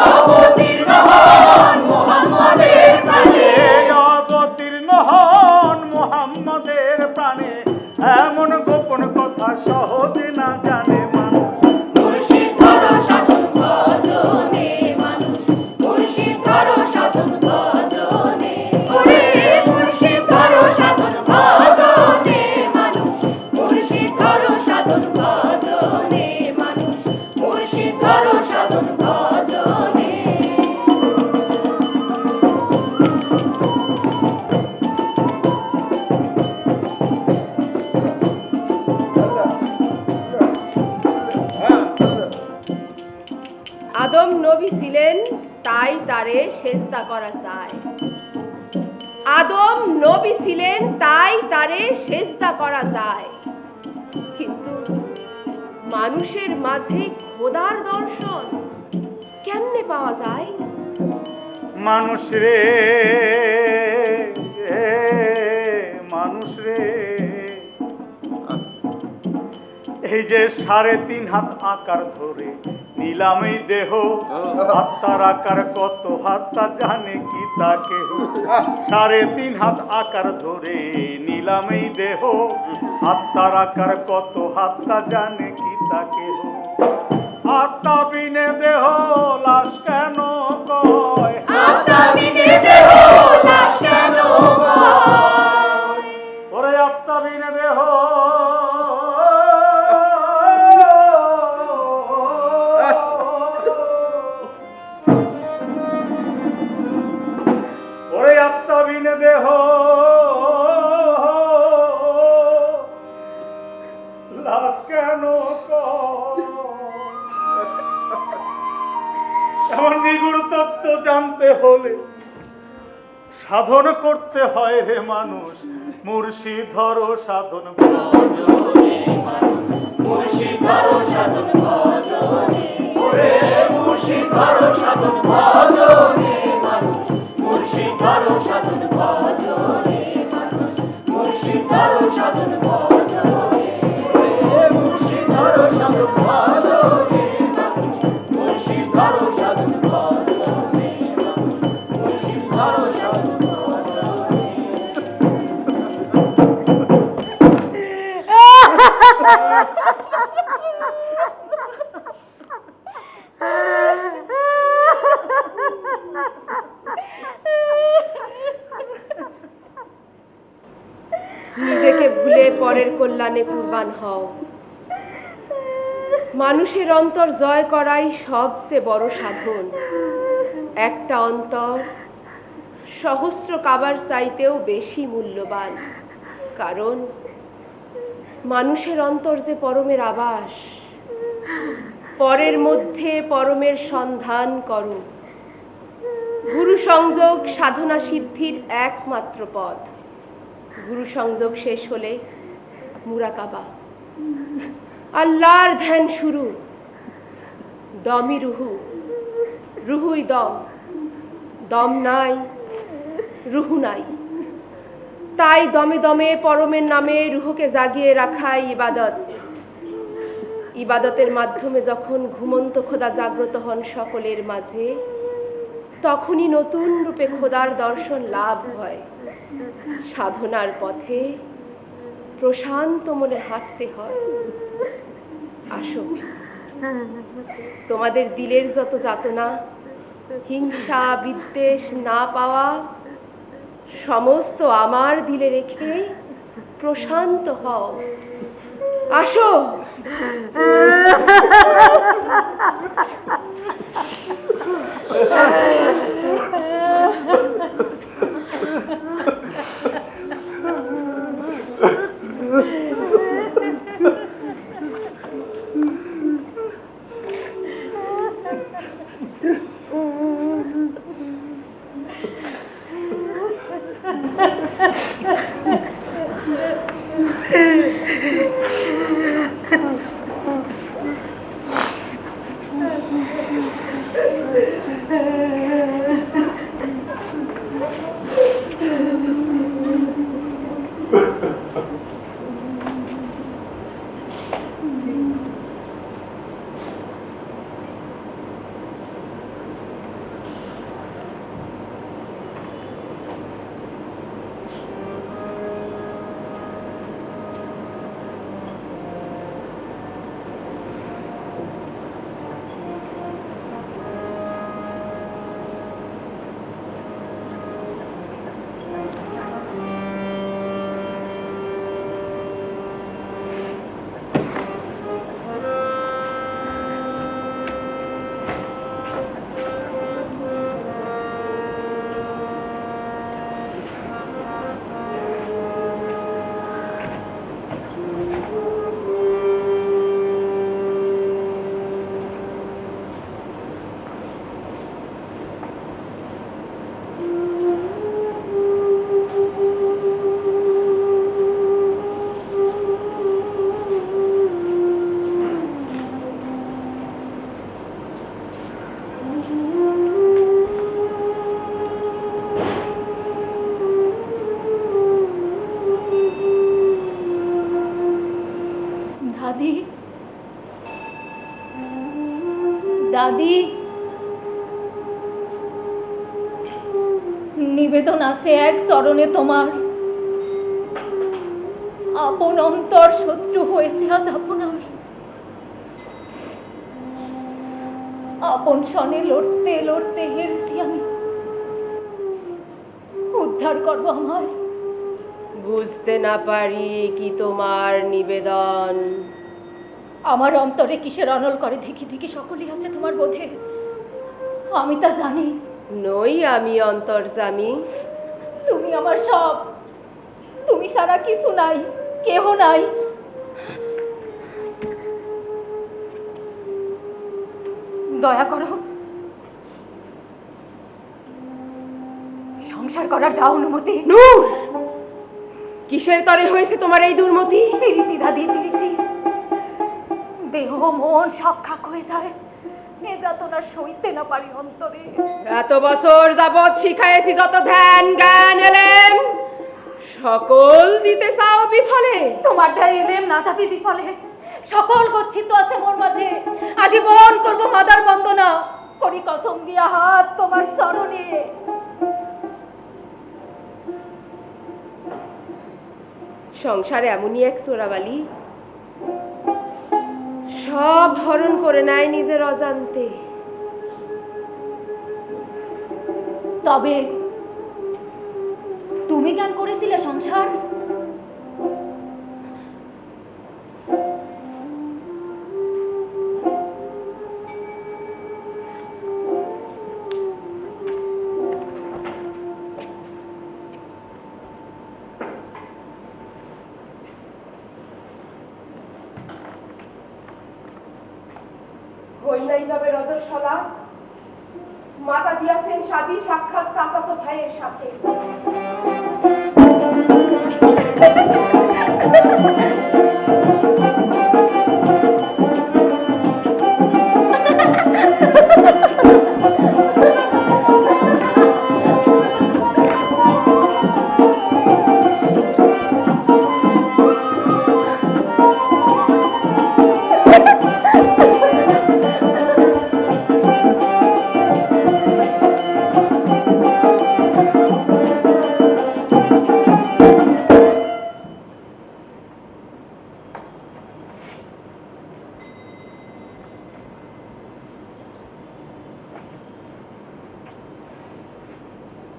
অবতীর্ণ হন মুহাম্মাদের প্রাণে, অবতীর্ণ হন মুহাম্মাদের প্রাণে। এমন গোপন কথা সহজে না জানে মানুষ। মুর্শিদ ধরো সাধন ভজনে মানুষ, মুর্শিদ ধরো সাধন ভজনে, ওরে মুর্শিদ ধরো সাধন ভজনে মানুষ, মুর্শিদ ধরো সাধন ভজনে মানুষ, মুর্শিদ ধরো সাধন ভজনে। আদম নবী ছিলেন তাই তারে সেজদা করা যায়। আদম নবী ছিলেন তাই তারে সেজদা করা যায়। কিন্তু মানুষের মাঝে খোদার দর্শন কেমনে পাওয়া যায়? মানুষ রে মানুষ রে, এই যে 3.5 হাত আকার ধরে নিলাম এই দেহ, আত্মার আকার কত হাত তা জানে কি তা কেহ। 3.5 হাত আকার ধরে নিলাম এই দেহ, আত্মার আকার কত হাত তা জানে কি তা কেহ। আত্মা বিনে দেহ লাশ কেন কয়, আত্মা বিনে দেহ লাশ কেন কয়, ওরে আত্মা বিনে দেহ ওরে আত্মা বিনে দেহ লাশ কেন কয়। এমন নিগুড় তত্ত্ব জানতে হলে সাধন করতে হয় রে মানুষ। মুর্শিদ ধরো সাধন ভজনে মানুষ, মুর্শিদ ধরো সাধন ভজনে, ওরে মুর্শিদ ধরো সাধন ভজনে মানুষ, মুর্শিদ ধরো সাধন ভজনে মানুষ, মুর্শিদ ধরো সাধন ভজনে, ওরে মুর্শিদ ধরো সাধন ভজনে মানুষ, মুর্শিদ ধরো সাধন ভজনে মানুষ, মুর্শিদ ধরো সাধন ভজনে। নিজেকে ভুলে পরের কল্যাণে কুরবান হও। মানুষের অন্তর জয় করাই সবচেয়ে বড় সাধন। একটা অন্তর সহস্র কাবার চাইতেও বেশি মূল্যবান, কারণ মানুষের অন্তর যে পরমের আবাস। পরের মধ্যে পরমের সন্ধান করো। গুরু সংযোগ সাধনা সিদ্ধির একমাত্র পথ। গুরু সংযোগ শেষ হলে মুরাকাবা, আল্লাহর ধ্যান শুরু। দমই রুহু, রুহুই দম, দম নাই রুহু নাই। তাই দমে দমে পরমের নামে রুহুকে জাগিয়ে রাখাই ইবাদত। ইবাদতের মাধ্যমে যখন ঘুমন্ত খোদা জাগ্রত হন সকলের মাঝে, তখনই নতুন রূপে খোদার দর্শন লাভ হয়। সাধনার পথে প্রশান্ত মনে হাঁটতে হয়। আসো, তোমাদের দিলের যত যাতনা, হিংসা বিদ্বেষ না পাওয়া, সমস্ত আমার দিলে রেখে প্রশান্ত হও। আসো। নিবেদন আছে এক চরণে তোমার। আপন অন্তর শত্রু হয়েছে আজ আপন আমি। আপন সনে লড়তে লড়তে হেরেছি আমি। উদ্ধার করবো আমায়। বুঝতে না পারি কি তোমার নিবেদন। আমার অন্তরে কিসের অনল করে দেখি দেখি সকলেই আছে তোমার বোধে। আমি তা জানি। নই আমি অন্তর্যামী। তুমি আমার সব। তুমি ছাড়া কিছু নাই, কেহ নাই। দয়া করো, সংসার করার দাও অনুমতি। নূর, কিসের তরে হয়েছে তোমার এই দুর্মতি? প্রীতি দাদি, প্রীতি। দেহ মন সব খাক হয়ে যায়। এ যাতনা সইতে না পারি অন্তরে। এত বছর যাবৎ শিখাইছি যত ধ্যান জ্ঞান এলেম, সকল দিতে চাও বিফলে। তোমার দ্বারা এলেম না যাবি বিফলে। সকল গচ্ছিত আছে মোর মাঝে। আজীবন করবো মাদার বন্দনা, করি কসম দিয়া হাত তোমার চরণে। সংসারে এমনই এক চোরাবালি, সব হরণ করে নেয় নিজের অজান্তে। তবে তুমি কেন করেছিলে সংসার? হইনাই যাবে রজস্বলা, মাতা দিয়াছেন সাদী সাক্ষাৎ চাচাতো ভাইয়ের সাথে।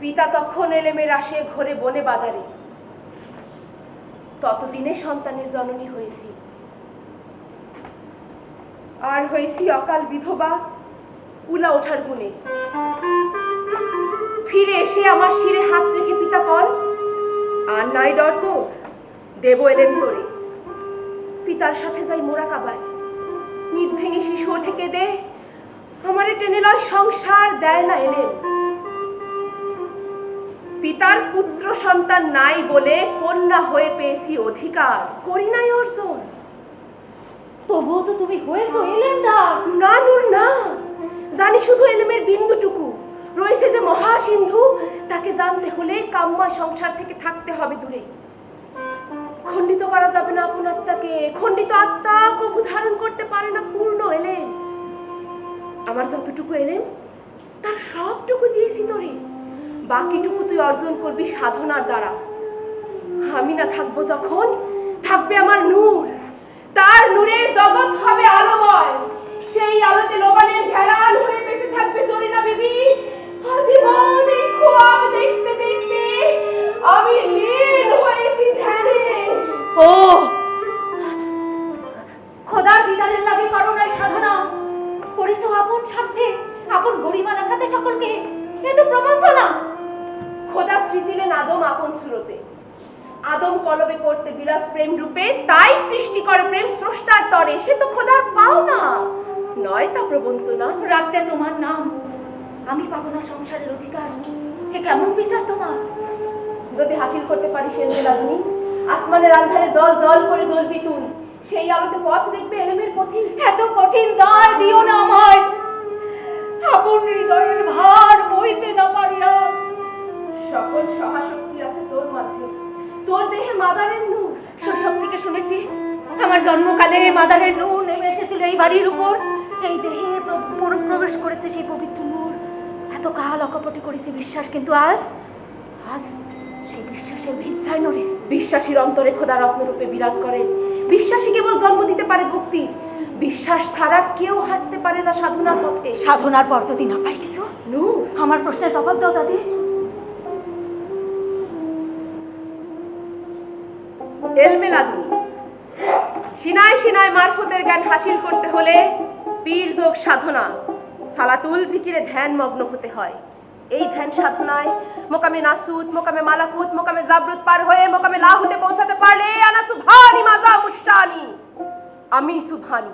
পিতা তখন এলেমের আসে ঘরে বনে বাদারে। ততদিনে সন্তানের জননী হয়েছি, আর হয়েছি অকাল বিধবা উলা ওঠার গুণে। ফিরে এসে আমার শিরে হাত রেখে পিতা কন, আর নাই ডর তো, দেব এলেম তোরে। পিতার সাথে যাই মোরা কাবায়, নিদ ভেঙে শিশু থেকে দে, আমারে টেনে লয় সংসার দেয় না এলেম। পিতার পুত্র সন্তান নাই বলে কন্যা হয়ে পেয়েছি অধিকার, করি নাই অর্জন। তবুও তো তুমি হয়েছো এলেমদার। না নূর না, জানি শুধু এলেমের বিন্দুটুকু রয়েছে যে মহাসিন্ধু, তাকে জানতে হলে কাম্ময় সংসার থেকে থাকতে হবে দূরে। খণ্ডিত করা যাবে না আপন আত্মাকে, খণ্ডিত আত্মা কবু ধারণ করতে পারে না পূর্ণ এলেম। আমার যতটুকু এলেম তার সবটুকু দিয়েছি তোরে, বাকিটুকু তুই অর্জন করবি সাধনার দ্বারা। আমি না থাকবো যখন, থাকবে আমার নূর, তার নূরে জগৎ হবে আলোময়। সেই আলোতে লোবানের ঘেরান হয়ে বেঁচে থাকবে জরিনা বিবি। আজীবন এই খোয়াব দেখতে দেখতে আমি লীন হয়েছি ধ্যানে। ও খোদার দিদারের লাগে করো নাই সাধনা, করেছো আপন স্বার্থে, আপন গরিমা দেখাতে সকলকে। এ তো প্রবঞ্চনা। খোদা সৃজিলেন আদম আপন সুরতে, আদম কলবে করতে বিরাজ প্রেম রূপে, তাই সৃষ্টি করে প্রেম স্রষ্টার তরে। সে তো খোদার পাও না, নয় তা প্রবঞ্চনা। রাখতে তোমার নাম, আমি পাবো না সংসারের অধিকার। এ কেমন বিচার তোমার? যদি হাসিল করতে পারি সেন্দেলাদুনি, আসমানের আন্ধারে জল জল করে জ্বলবি তুই, সেই আলোতে পথ দেখবে এলেমের পথে। এত কঠিন দায় দিও না আমায়, আপন হৃদয়ের ভার বইতে না পারি আজ। সকল সহাশক্তি আছে তোর মাঝে, তোর দেহে মাদারের নূর। শৈশব থেকে শুনেছি আমার জন্মকালে মাদারের নূর নেমে এসেছিল এই বাড়ির উপর, এই দেহে প্রবেশ করেছে সেই পবিত্র নূর। এত কাল অকপটে করেছি বিশ্বাস, কিন্তু আজ আজ সেই বিশ্বাসের ভিত চাই নরে। বিশ্বাসীর অন্তরে খোদা রত্নরূপে বিরাজ করেন। বিশ্বাসী কেবল জন্ম দিতে পারে ভক্তির। বিশ্বাস ছাড়া কেউ হাঁটতে পারে না সাধনার পথে। সাধনার পর যদি না পাই কিছু, নূর, আমার প্রশ্নের জবাব দাও দাদি। এলমে লাদুনি। সিনায় সিনায় মারফতের জ্ঞান হাসিল করতে হলে পীর যোগ সাধনা, সালাতুল জিকিরে ধ্যান মগ্ন হতে হয়। এই ধ্যান সাধনায় মোকামে নাসুত, মোকামে মালাকুত, মোকামে জাবরুত পার হয়ে মোকামে লাহুতে পৌঁছাতে পারলে আনা সুবহানি মাজা মুস্তানি, আমি সুবহানি,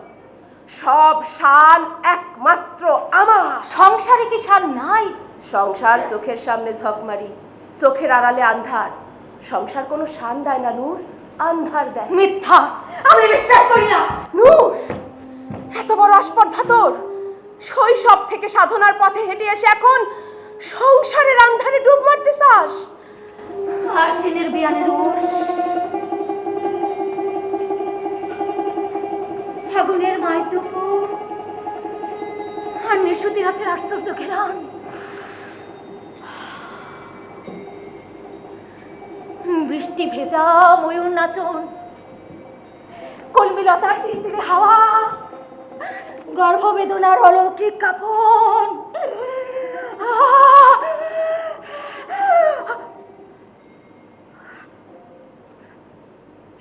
সব শান একমাত্র আমার। সংসারে কি শান নাই? সংসার চোখের সামনে ঝকমারি, চোখের আড়ালে আন্ধার। সংসার কোনো শান দেয় না নূর, আন্ধার দেয়। মিথ্যা, আমি বিশ্বাস করি না। নূর, এত বড় আস্পর্ধা তোর! শৈশব থেকে সাধনার পথে হেঁটে এসে এখন সংসারের আন্ধারে ডুব মারতে চাস? আশ্বিনের বিয়ানের উষ, ফাগুনের মাঝ দুপুর, আর নিশুতি রাতের আশ্চর্য ঘেরান, বৃষ্টি ভেজা ময়ূর নাচন, কলমিলতার তিলতিলে হাওয়া, গর্ভবেদনার অলৌকিক কাঁপন,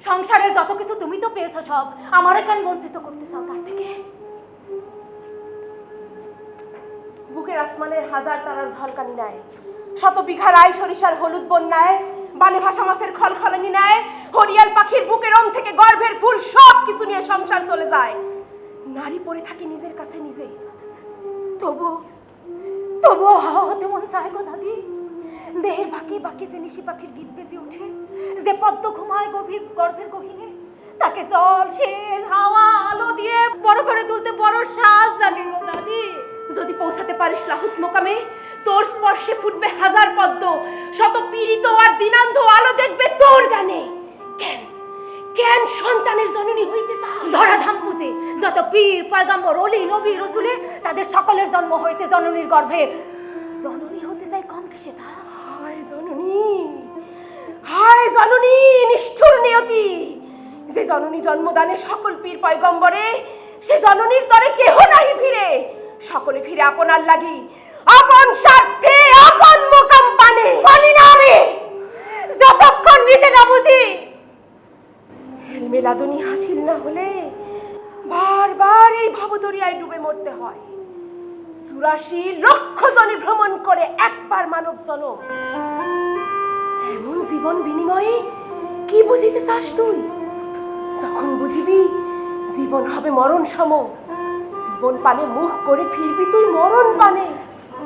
সংসারের যত কিছু তুমি তো পেয়েছো, সব আমারে কেন বঞ্চিত করতে চাও তার থেকে? বুকের আসমানের হাজার তারার ঝলকানি নেয়, শত বিঘা রায় সরিষার হলুদ বন্যায়, বানে ভাসা মাছের খলখলানি নেয়, হরিয়াল পাখির বুকের ওম থেকে গর্ভের ফুল সব কিছু নিয়ে সংসার চলে যায়। নারী পড়ে থাকে নিজের কাছে নিজে। তবুও হাওয়া হতে মন চায় গো দাদি। দেহের বাকি বাকি যে নিশি পাখির গীত বেজে ওঠে, যে পদ্ম ঘুমায় গভীর গর্ভের গহীনে, তাকে জল, সেচ, হাওয়া, আলো দিয়ে বড় করে তুলতে বড় সাজ জাগে গো দাদি। যদি পৌঁছাতে পারিস লাহুত মোকামে, তোর স্পর্শে ফুটবে হাজার পদ্ম, শত পীড়িত আর দিনান্ধ আলো দেখবে তোর গানে। কেন কেন সন্তানের জননী হইতে চাস? ধরাধাম পুজে যত পীর, পয়গাম্বর, অলি, নবী, রসুলে তাদের সকলের জন্ম হয়েছে জননীর গর্ভে। জননী হতে চাই কম কিসে তা? হায় জননী, হায় জননী, নিষ্ঠুর নিয়তি! যে জননী জন্মদানে সকল পীর পয়গম্বরে, সে জননীর তরে কেহ নাহি ফিরে। সকলে ফিরে আপনার লাগি, আপন স্বার্থে, আপন মোকাম পানে। পানি না আমি, যতক্ষণ নিজে না বুঝি। এলমে লাদুনি হাসিল না হলে বারবার এই ভবদরিয়ায় ডুবে মরতে হয়। ৮৪ লক্ষ জনে ভ্রমণ করে একবার মানব জন্ম। এমন জীবন বিনিময়ে কি বুঝিতে চাস তুই? যখন বুঝিবি জীবন হবে মরণ সম, জীবন পানে মুখ করে ফিরবি তুই মরণ পানে।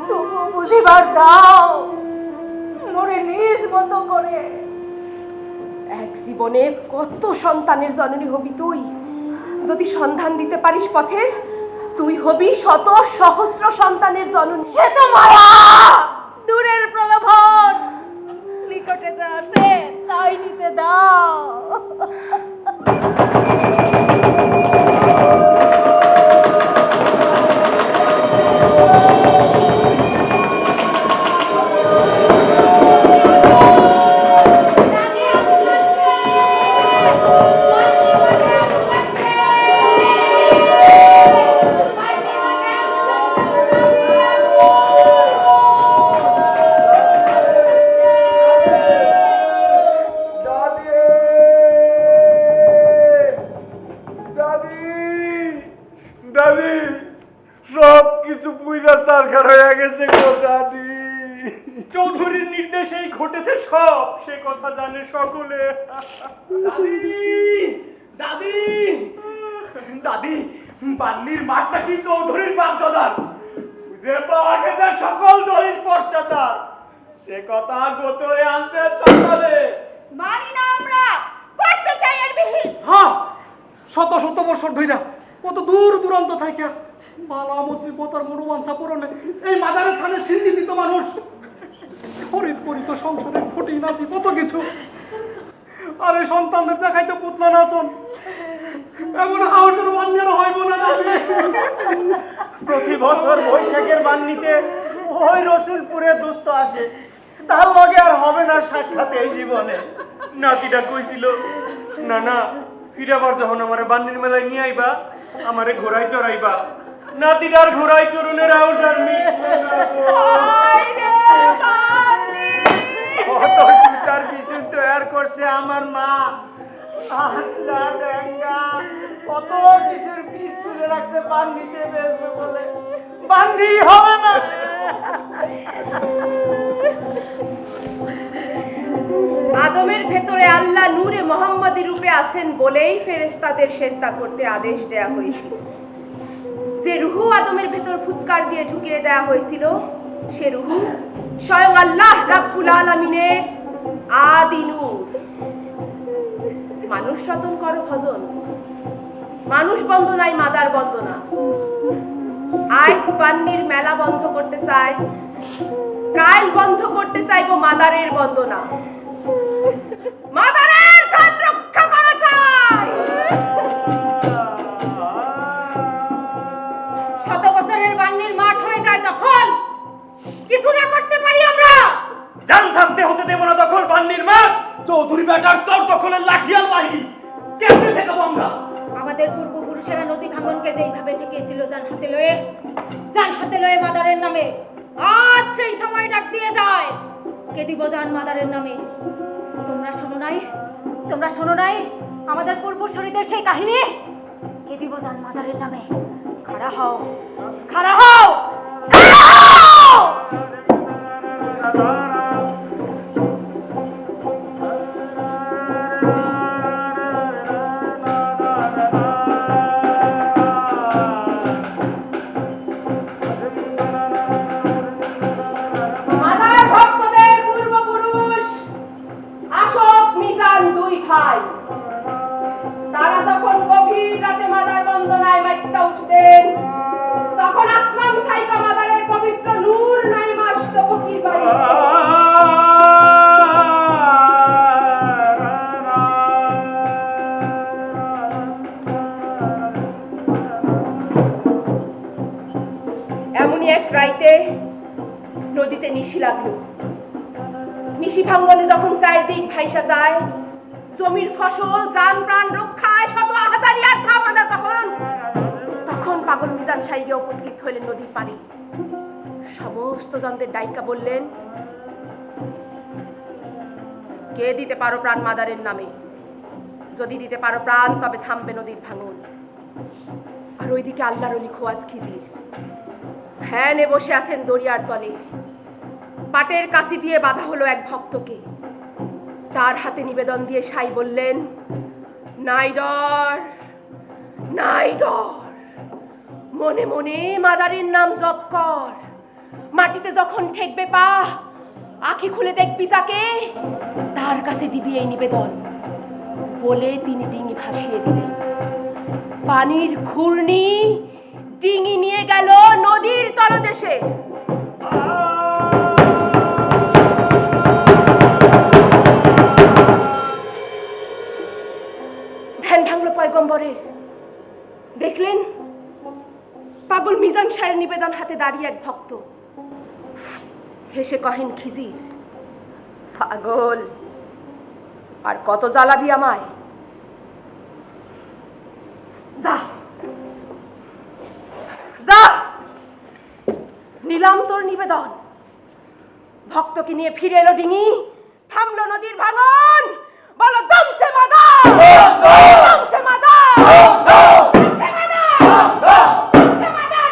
তবু বুঝিবার দাও, মরে নিজ মতো করে। এক জীবনে কত সন্তানের জননী হবি তুই? যদি সন্ধান দিতে পারিস পথের, তুই হবি শত সহস্র সন্তানের জননী। সে তো মায়া, দূরের প্রলোভন, নিকটে যা আছে তাই নিতে দাও। দাদি, সব কিছু পুইরা সারখার হয়ে গেছে গো দাদি। চৌধুরীর নির্দেশেই ঘটেছে সব, সে কথা জানে সকলে। দাদি, দাদি, বান্নির মাঠটা কি চৌধুরীর বাপ দাদার? যে পাওয়া গেছে সকল দলিল পশ্চাতার, সে কথা গোচরে আনছে চন্দ্রে। মানি না আমরা, করতে চাই এর বিহিত। হ্যাঁ, শত শত বছর ধইরা কত দূর দূরান্ত থাইকা বালা মুসিবতার মনোবাঞ্ছা পূরণে এই মাদারের থানে সিন্দিত মানুষ ফরিদ করিত সংসারের খুঁটি নাতি কত কিছু। আরে সন্তানদের দেখাইতে পুতলা নাচন, এমন হাউসের বান্যার হইব না দাদি। প্রতি বছর বৈশাখের বান্নিতে ওই রসুলপুরে দোস্ত আসে, তার লগে আর হবে না সাক্ষাৎ এই জীবনে। নাতিটা কইছিল, না না ফিরাবার যখন আমারে বান্নির মেলায় নিয়ে আইবা, আমারে ঘোড়ায় চড়াইবা। নাতিটার ঘোড়ায় চড়ুনের আউস আর মিটবে না গো। কত সুতার বিছুন তৈয়ার করছে আমার মা। আল্লাহ দেঙ্গা কত কিছুর বীজ তুলে রাখছে বান্নিতে বেচবে বলে, বান্নি হবে না। আদমের ভেতরে আল্লাহ নূরে মোহাম্মদী রূপে আছেন বলেই ফেরেশতাদের সেজদা করতে আদেশ দেয়া হয়েছিল। যে রুহু আদমের ভেতর ফুৎকার দিয়ে ঢুকিয়ে দেয়া হয়েছিল, সে রুহু স্বয়ং আল্লাহ রাব্বুল আলামিনের আদি নূর। মানুষ রতন করো ভজন, মানুষ বন্দনায় মাদার বন্দনা। আজ বান্নির মেলা বন্ধ করতে চায়, কাল বন্ধ করতে চাইবো মাদারের বন্দনা। মাদারের ধন রক্ষা করা চাই। শত বছরের বান্নির মাঠ হয়ে যায় তখন কিছু না করতে পারি আমরা। জান থাকতে হতে দেব না দখল বান্নির মা। চৌধুরী বেটার চর দখলের লাঠিয়াল বাহিনী কেমনে ঠেকাবো আমরা? আমাদের পূর্বপুরুষেরা নদী ভাঙনকে যেইভাবে ঠেকিয়েছিল জান হাতে লয়ে মাদারের নামে, আজ সেই সময় ডাক দিয়ে যায়। কে দিব জান মাদারের নামে? তোমরা শোনো নাই আমাদের পূর্বসূরীদের সেই কাহিনী? কে দিব জান মাদারের নামে? খাড়া হও, খাড়া হও, খাড়া হও! মাদার ভক্তদের পূর্বপুরুষ আশোক মিজান দুই ভাই, তারা যখন গভীর রাতে মাদার বন্দনায় মাইকটা উঠতেন, তখন আসমান থাইকা মাদারের পবিত্র নূর নাইমা আসতো ফকির বাড়ি। এমনই এক রাইতে নদীতে নিশি লাগলো। নিশি ভাঙ্গনে যখন চারদিক ভাইসা যায়, জমির ফসল জান প্রাণ রক্ষায় শত আহাজারি আর থামাদা তখন পাগল মিজান সাহেব উপস্থিত হইলেন নদীর পাড়ে। সমস্ত জনদের ডাইকা বললেন, কে দিতে পারো প্রাণ মাদারের নামে? যদি দিতে পারো প্রাণ তবে থামবে নদীর ভাঙন। আর ওইদিকে আল্লাহর অলি খোয়াজ খিদির ধ্যানে বসে আছেন দরিয়ার তলে। পাটের কাছি দিয়ে বাঁধা হলো এক ভক্তকে। তার হাতে নিবেদন দিয়ে সাই বললেন, নাই ডর, নাই ডর, মনে মনে মাদারের নাম জপ কর। মাটিতে যখন ঠেকবে পা, আঁখি খুলে দেখবি যাকে, তার কাছে দিবি এই নিবেদন। বলে তিনি ডিঙি ভাসিয়ে দিলেন। পানির ঘূর্ণি ডিঙি নিয়ে গেল নদীর তলদেশে। ধ্যান ভাঙল পয়গম্বরের। দেখলেন পাগল মিজান সাহের নিবেদন হাতে দাঁড়িয়ে এক ভক্ত। হেসে কহেন খিজির, পাগল আর কত জ্বালাবি আমায়? যা যা, নিলাম তোর নিবেদন। ভক্তকে নিয়ে ফিরে এলো ডিঙি, থামলো নদীর ভাঙন। বলো দমসে মাদার, দমসে মাদার, দমসে মাদার।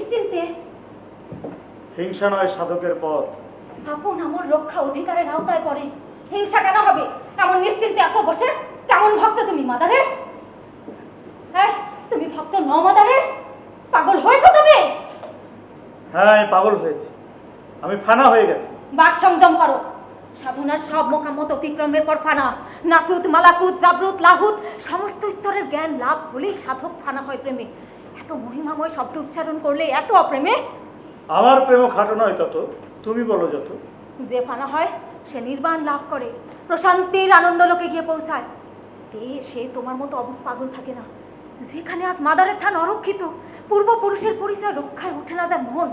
নিশ্চিন্তে হিংসা নয় সাধকের পথ। আপন আমার রক্ষা অধিকারের আওতায় পড়ে, হিংসা কেন হবে? এমন নিশ্চিন্তে আসো বসে। কেমন ভক্ত তুমি মাদারের? হ্যাঁ, তুমি ভক্ত ন মাদারের? পাগল হয়েছো তুমি? হ্যাঁ, আমি পাগল হয়েছি, আমি ফানা হয়ে গেছি। বাক সংযম করো। সাধনার সব মোকামত অতিক্রমের পর ফানা। নাসুত, মালাকুত, জাবরুত, লাহুত সমস্ত স্তরের জ্ঞান লাভ হলেই সাধক ফানা হয় প্রেমে। এত মহিমাময় শব্দ উচ্চারণ করলে এত অপ্রেমে? আমার প্রেম খাটো নয় তত, তুমি বলো যত। যে ফানা হয় সে নির্বাণ লাভ করে, প্রশান্তির আনন্দ লোকে গিয়ে পৌঁছায়। সে তোমার মতো অবস্থা পাগল থাকে না। যেখানে আজ মাদারের থান অরক্ষিত, পূর্বপুরুষের পরিচয় রক্ষায় উঠে না যায় মন,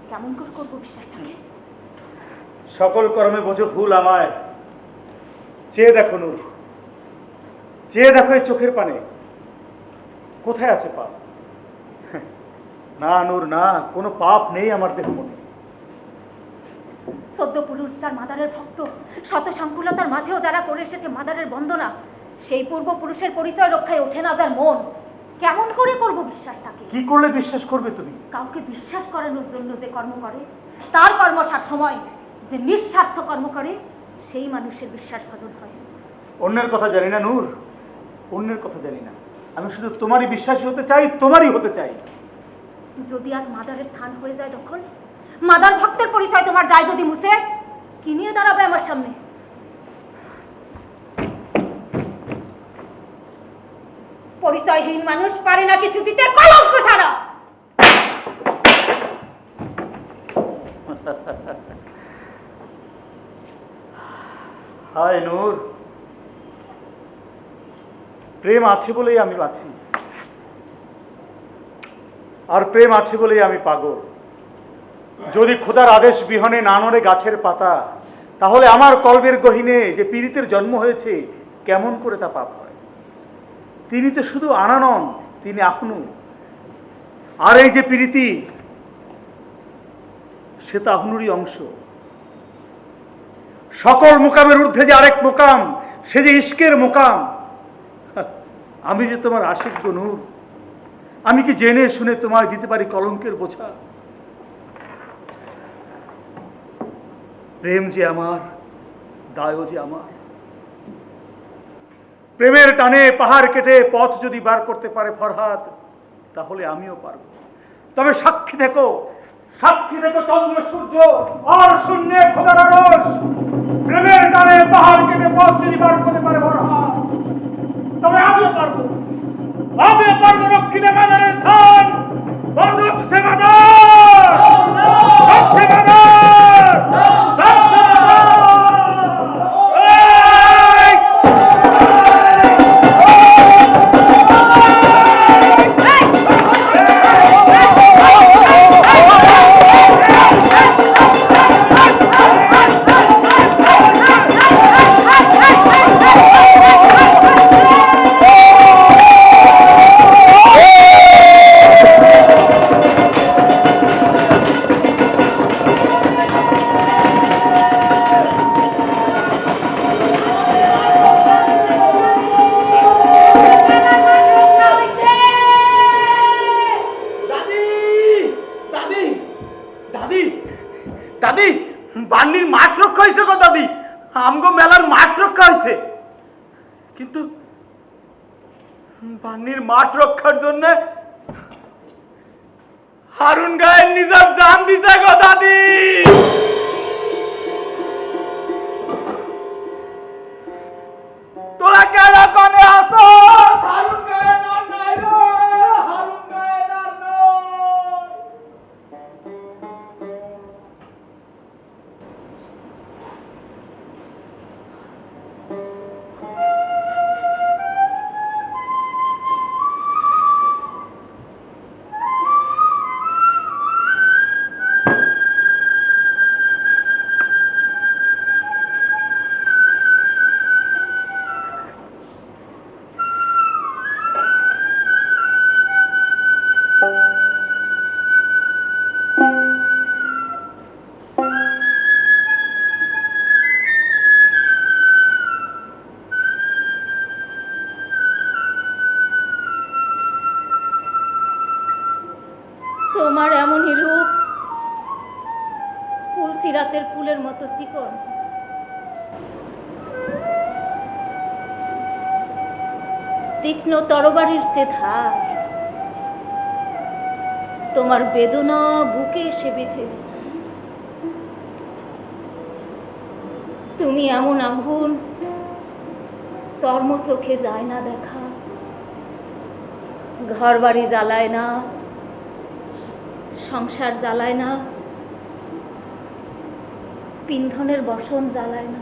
কেমন করে করবো বিশ্বাস থাকে? সকল কর্মে বোঝো ভুল আমায়। চেয়ে দেখো নূর, চেয়ে দেখো এই চোখের পানে, কোথায় আছে পাপ? না নূর না, কোনো পাপ নেই আমার দেহ মনে। সদ্য পুরুষ তার মাদারের ভক্ত, শত সংকুলতার মাঝেও যারা করে এসেছে মাদারের বন্দনা, সেই পূর্বপুরুষের পরিচয় রক্ষায় ওঠে না যার মন, কেমন করে করব বিশ্বাস তাকে? কি করলে বিশ্বাস করবে তুমি? কাউকে বিশ্বাস করানোর জন্য যে কর্ম করে তার কর্ম স্বার্থময়, যে নিঃস্বার্থ কর্ম করে সেই মানুষের বিশ্বাস ভাজন হয়। অন্যের কথা জানি না নূর, অন্যের কথা জানি না, আমি শুধু তোমারই বিশ্বাসী হতে চাই, তোমারই হতে চাই। যদি আজ মাদারের থান হয়ে যায় দখল, মাদার ভক্তের পরিচয় তোমার যায় যদি মুছে, কি নিয়ে দাঁড়াবে আমার সামনে? পরিচয়হীন মানুষ পারে না কিছু দিতে, কলঙ্ক ছাড়া। হায় নূর, প্রেম আছে বলেই আমি বাঁচি, আর প্রেম আছে বলেই আমি পাগল। যদি খোদার আদেশ বিহনে না নড়ে গাছের পাতা, তাহলে আমার কল্পের গহীনে যে পীড়িতের জন্ম হয়েছে কেমন করে তা পাপ হয়? তিনি তো শুধু আনা নন, তিনি আহনু। আর এই যে পীড়িতি, সে তো আহনুরই অংশ। সকল মোকামের ঊর্ধ্বে যে আরেক মোকাম, সে যে ইশকের মোকাম। আমি যে তোমার আশিক গো নূর, আমি কি জেনে শুনে তোমায় দিতে পারি কলঙ্কের বোঝা? প্রেম যে আমার, দায়ও যে আমার। প্রেমের টানে পাহাড় কেটে পথ যদি বার করতে পারে ফরহাদ, তাহলে আমিও পারব। তবে সাক্ষী থেকো, সাক্ষী থেকো চন্দ্র সূর্য আর শূন্যে খোদার আরশ। প্রেমের টানে পাহাড় কেটে পথ যদি বার করতে পারে ফরহাদ, তবে আমিও পারব। আমিও পারবো রক্ষিণে মাদারের ধান। বরদম সে মাদার, দম সে মাদার, দম সে দাদি, বান্নির মাঠ রক্ষা হয়েছে গো দাদি, আমগো মেলার মাঠ রক্ষা হয়েছে। কিন্তু বান্নির মাঠ রক্ষার জন্য হারুন গায়ের নিজের জান দিছে গো দাদি। তোরা কেন কানে আসো? হারুন গায়ের আর নাই রে, হারুন গায়ের আর নয়। যেমনই রূপ, পুলসিরাতের ফুলের মতো চিকন। তীক্ষ্ণ তরবারির চেয়ে ধার, তোমার বেদনা বুকে এসে বেঁধে। তুমি এমন আগুন, চর্ম চোখে যায় না দেখা, ঘর বাড়ি জ্বালায় না, সংসার জ্বালায় না, পিন্ধনের বসন জ্বালায় না,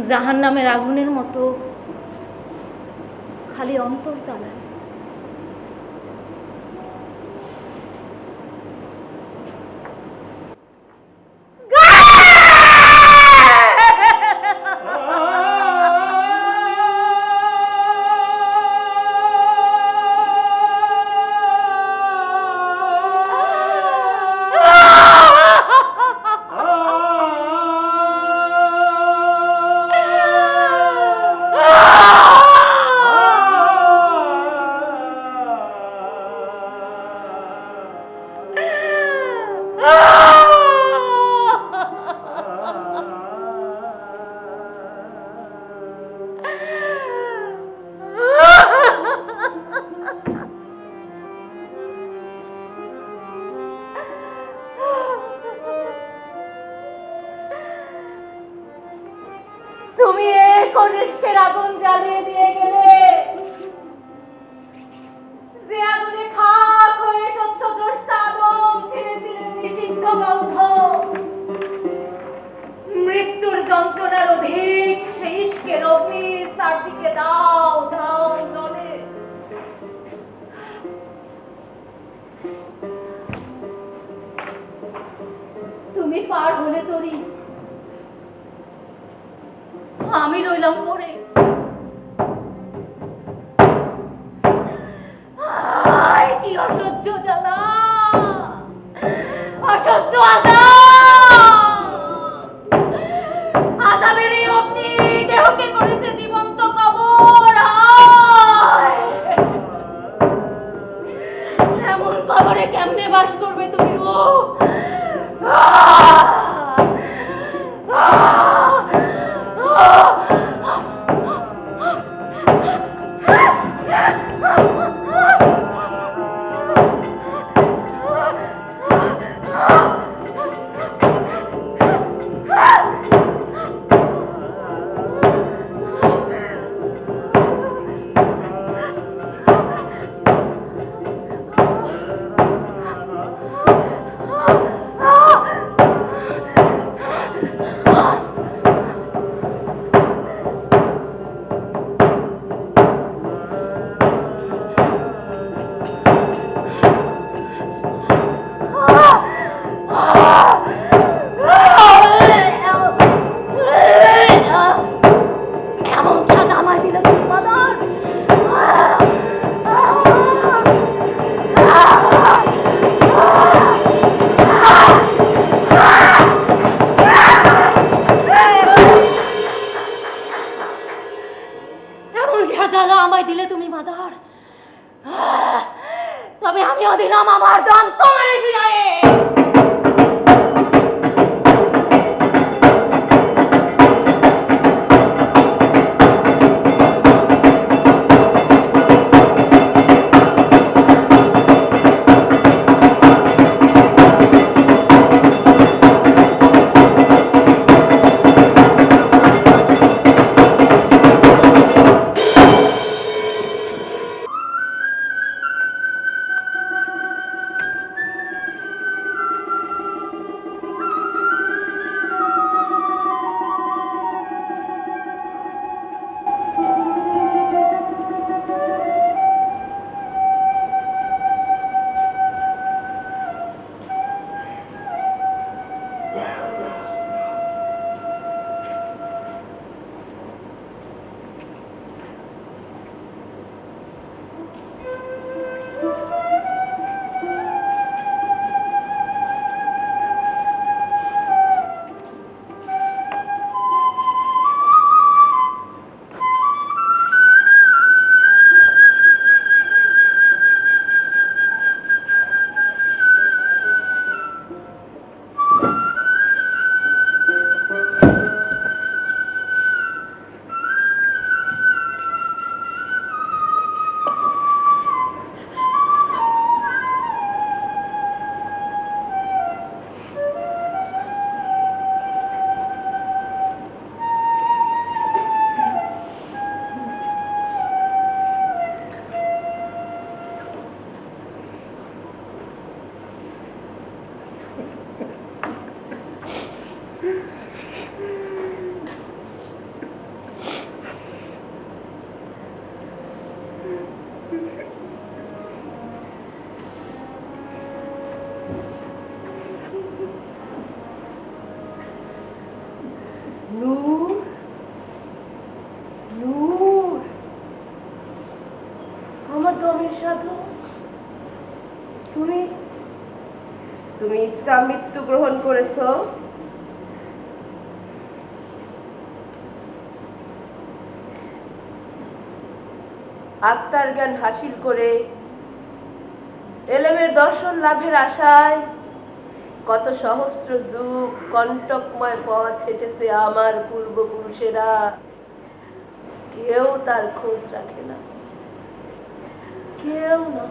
জাহান্নামের আগুনের মতো খালি অন্তর জ্বালায়। তুমি এ কনিষ্কের আগুন জ্বালিয়ে দিয়ে গেলে, যে আগুনে খাক হয়ে সত্যদ্রষ্টা আদম ফিরেছিলেন নিষিদ্ধ কণ্ঠ। মৃত্যুর যন্ত্রণার অধিক সেই ইশকের অগ্নি চারদিকে দাও দাও জ্বলে। তুমি পার হলে তরি, আমি রইলাম পড়ে। কি অসহ্য জ্বালা, অসহ্য আযাবের এই অগ্নি দেহকে করেছে জীবন্ত কবর। এমন কবরে কেমনে বাস করবে তুমি রূহ? তবে আমিও দিলাম আমার দান তোমার বিদায়ে। নূর, নূর, আমার দমের সাধু, তুমি তুমি ইসলাম মৃত্যু গ্রহণ করেছো। আত্মার জ্ঞান হাসিল করে এলেমের দর্শন লাভের আশায় কত সহস্র যুগ কণ্টকময় পথ হেঁটেছে আমার পূর্বপুরুষেরা, কেউ তার খোঁজ রাখে না, কেউ না।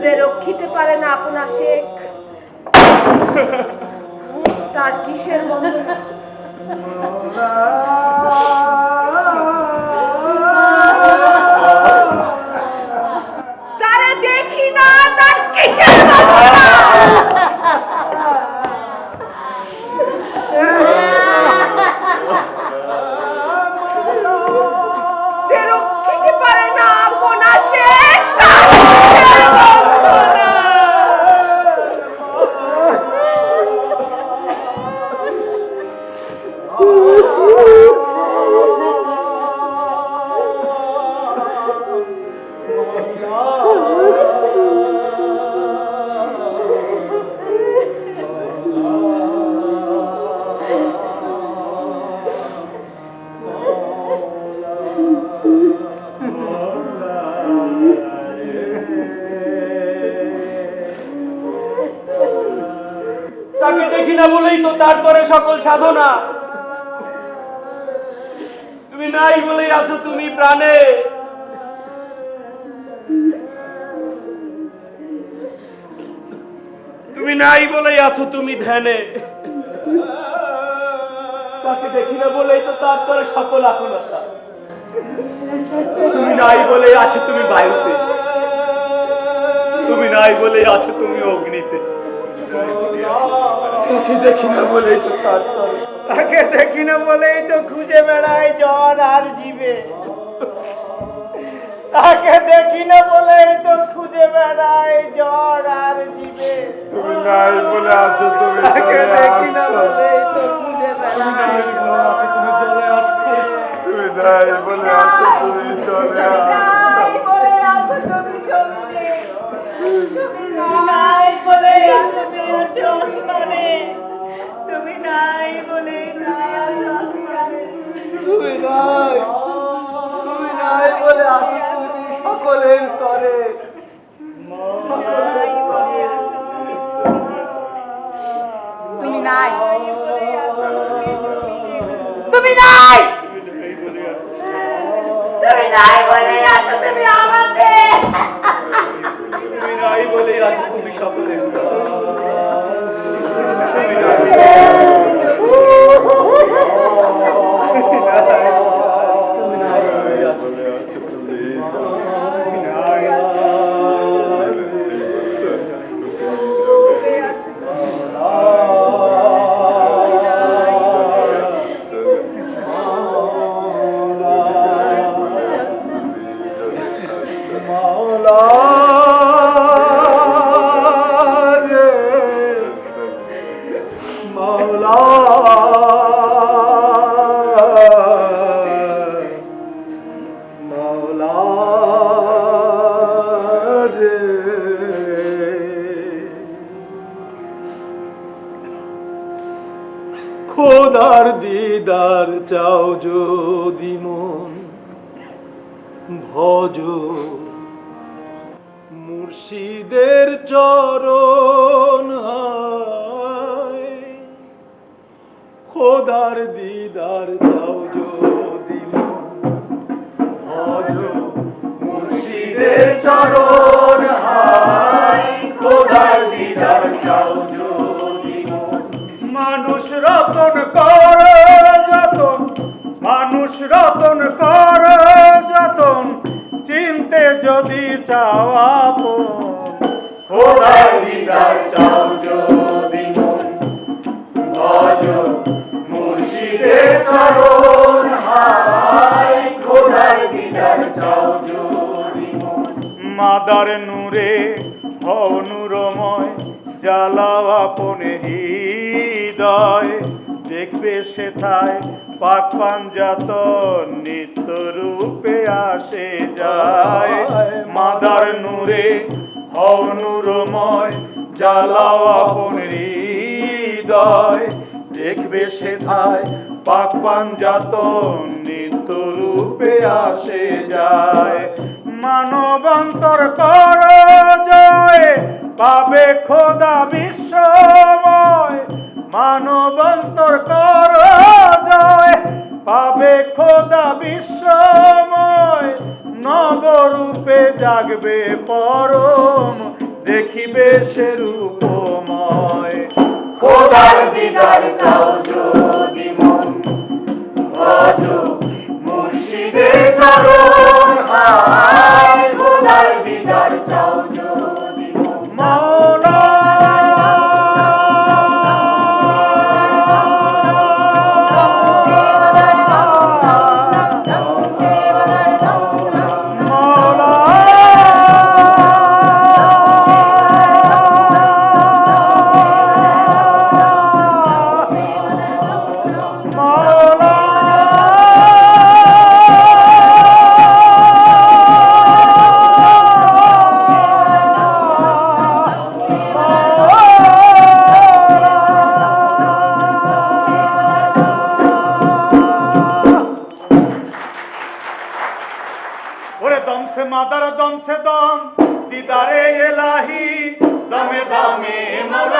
যে রক্ষিতে পারে না আপনা শেখ, তার কিসের বন্দনা? তারে দেখি না, তার কিসের বন্দনা? যে রক্ষিতে পারে না আপনা শেখ, তার কিসের বন্দনা? তাকে দেখি না বলেই তো তার তরে সকল সাধনা। তুমি নাই বলেই আছো তুমি প্রাণে, তুমি নাই বলেই আছো তুমি ধ্যানে। তাকে দেখি না বলেই তো তার তরে সকল আকুলতা। তুমি নাই বলেই আছো তুমি বায়ুতে, তুমি নাই বলেই আছো তুমি অগ্নিতে। তাকে দেখি না বলেই তো তার তরে, তাকে দেখি না বলেই তো খুঁজে বেড়াই জন আর জীবে। তাকে দেখি না বলেই তো খুঁজে বেড়াই জন আর জীবে। তুমি নাই বলে আছো তুমি, তাকে দেখি না বলেই তো খুঁজে বেড়াই তুমি চলে আসছো। তুমি নাই বলে আছো তুমি চলে নাই বলে আছো তুমি জমিনে, তুমি নাই বলে আছো তুমি আছো আসমানে, তুমি নাই বলে তুমি আছো আসমানে, তুমি নাই বলে আছো তুমি সকলের তরে। নাই বলে আছো তুমি জমিনে, তুমি নাই বলে আছো তুমি জমিনে, তুমি নাই। নাই বলে আছো তুমি আমাকে। তুমি নাই বলে আজ তুমি সকলে খোদার দিদার চাও যদি মন ভজ মুর্শিদের চরণ হায়। খোদার দিদার চাও যদি মন ভজ মুর্শিদের চরণ হায়। খোদার দিদার চাও যদি মন। মানুষ রতন করে যতন, মানুষ রতন করে যতন, চিনতে যদি চাও আপন। খোদার দিদার চাও যদি মন ভজ মুর্শিদের চরণ হায়। খোদার দিদার চাও যদি মন। মাদার নূরে হও নূরময়, জ্বালাও আপন হৃদয়। দেখবে সেথায় পাক পাঞ্জাতন নিত্য রূপে আসে যায়। মাদার নূরে হও নূরময়, জ্বালাও আপন হৃদয়। দেখবে সেথায় পাক পাঞ্জাতন নিত্য রূপে আসে যায়। মানবান্তর কর জয়, পাবে খোদা বিশ্বময়। মানবান্তর কর জয়, পাবে খোদা বিশ্বময়। নবরূপে জাগবে পরম, দেখিবে সে রূপময়। খোদার দিদার চাও যদি মন ভজ মুর্শিদের চরণ হায়। খোদার দিদার চাও যদি মন। মাওলা মাদার দম সে দম দিদারে এলাহি দমে দমে মৌলা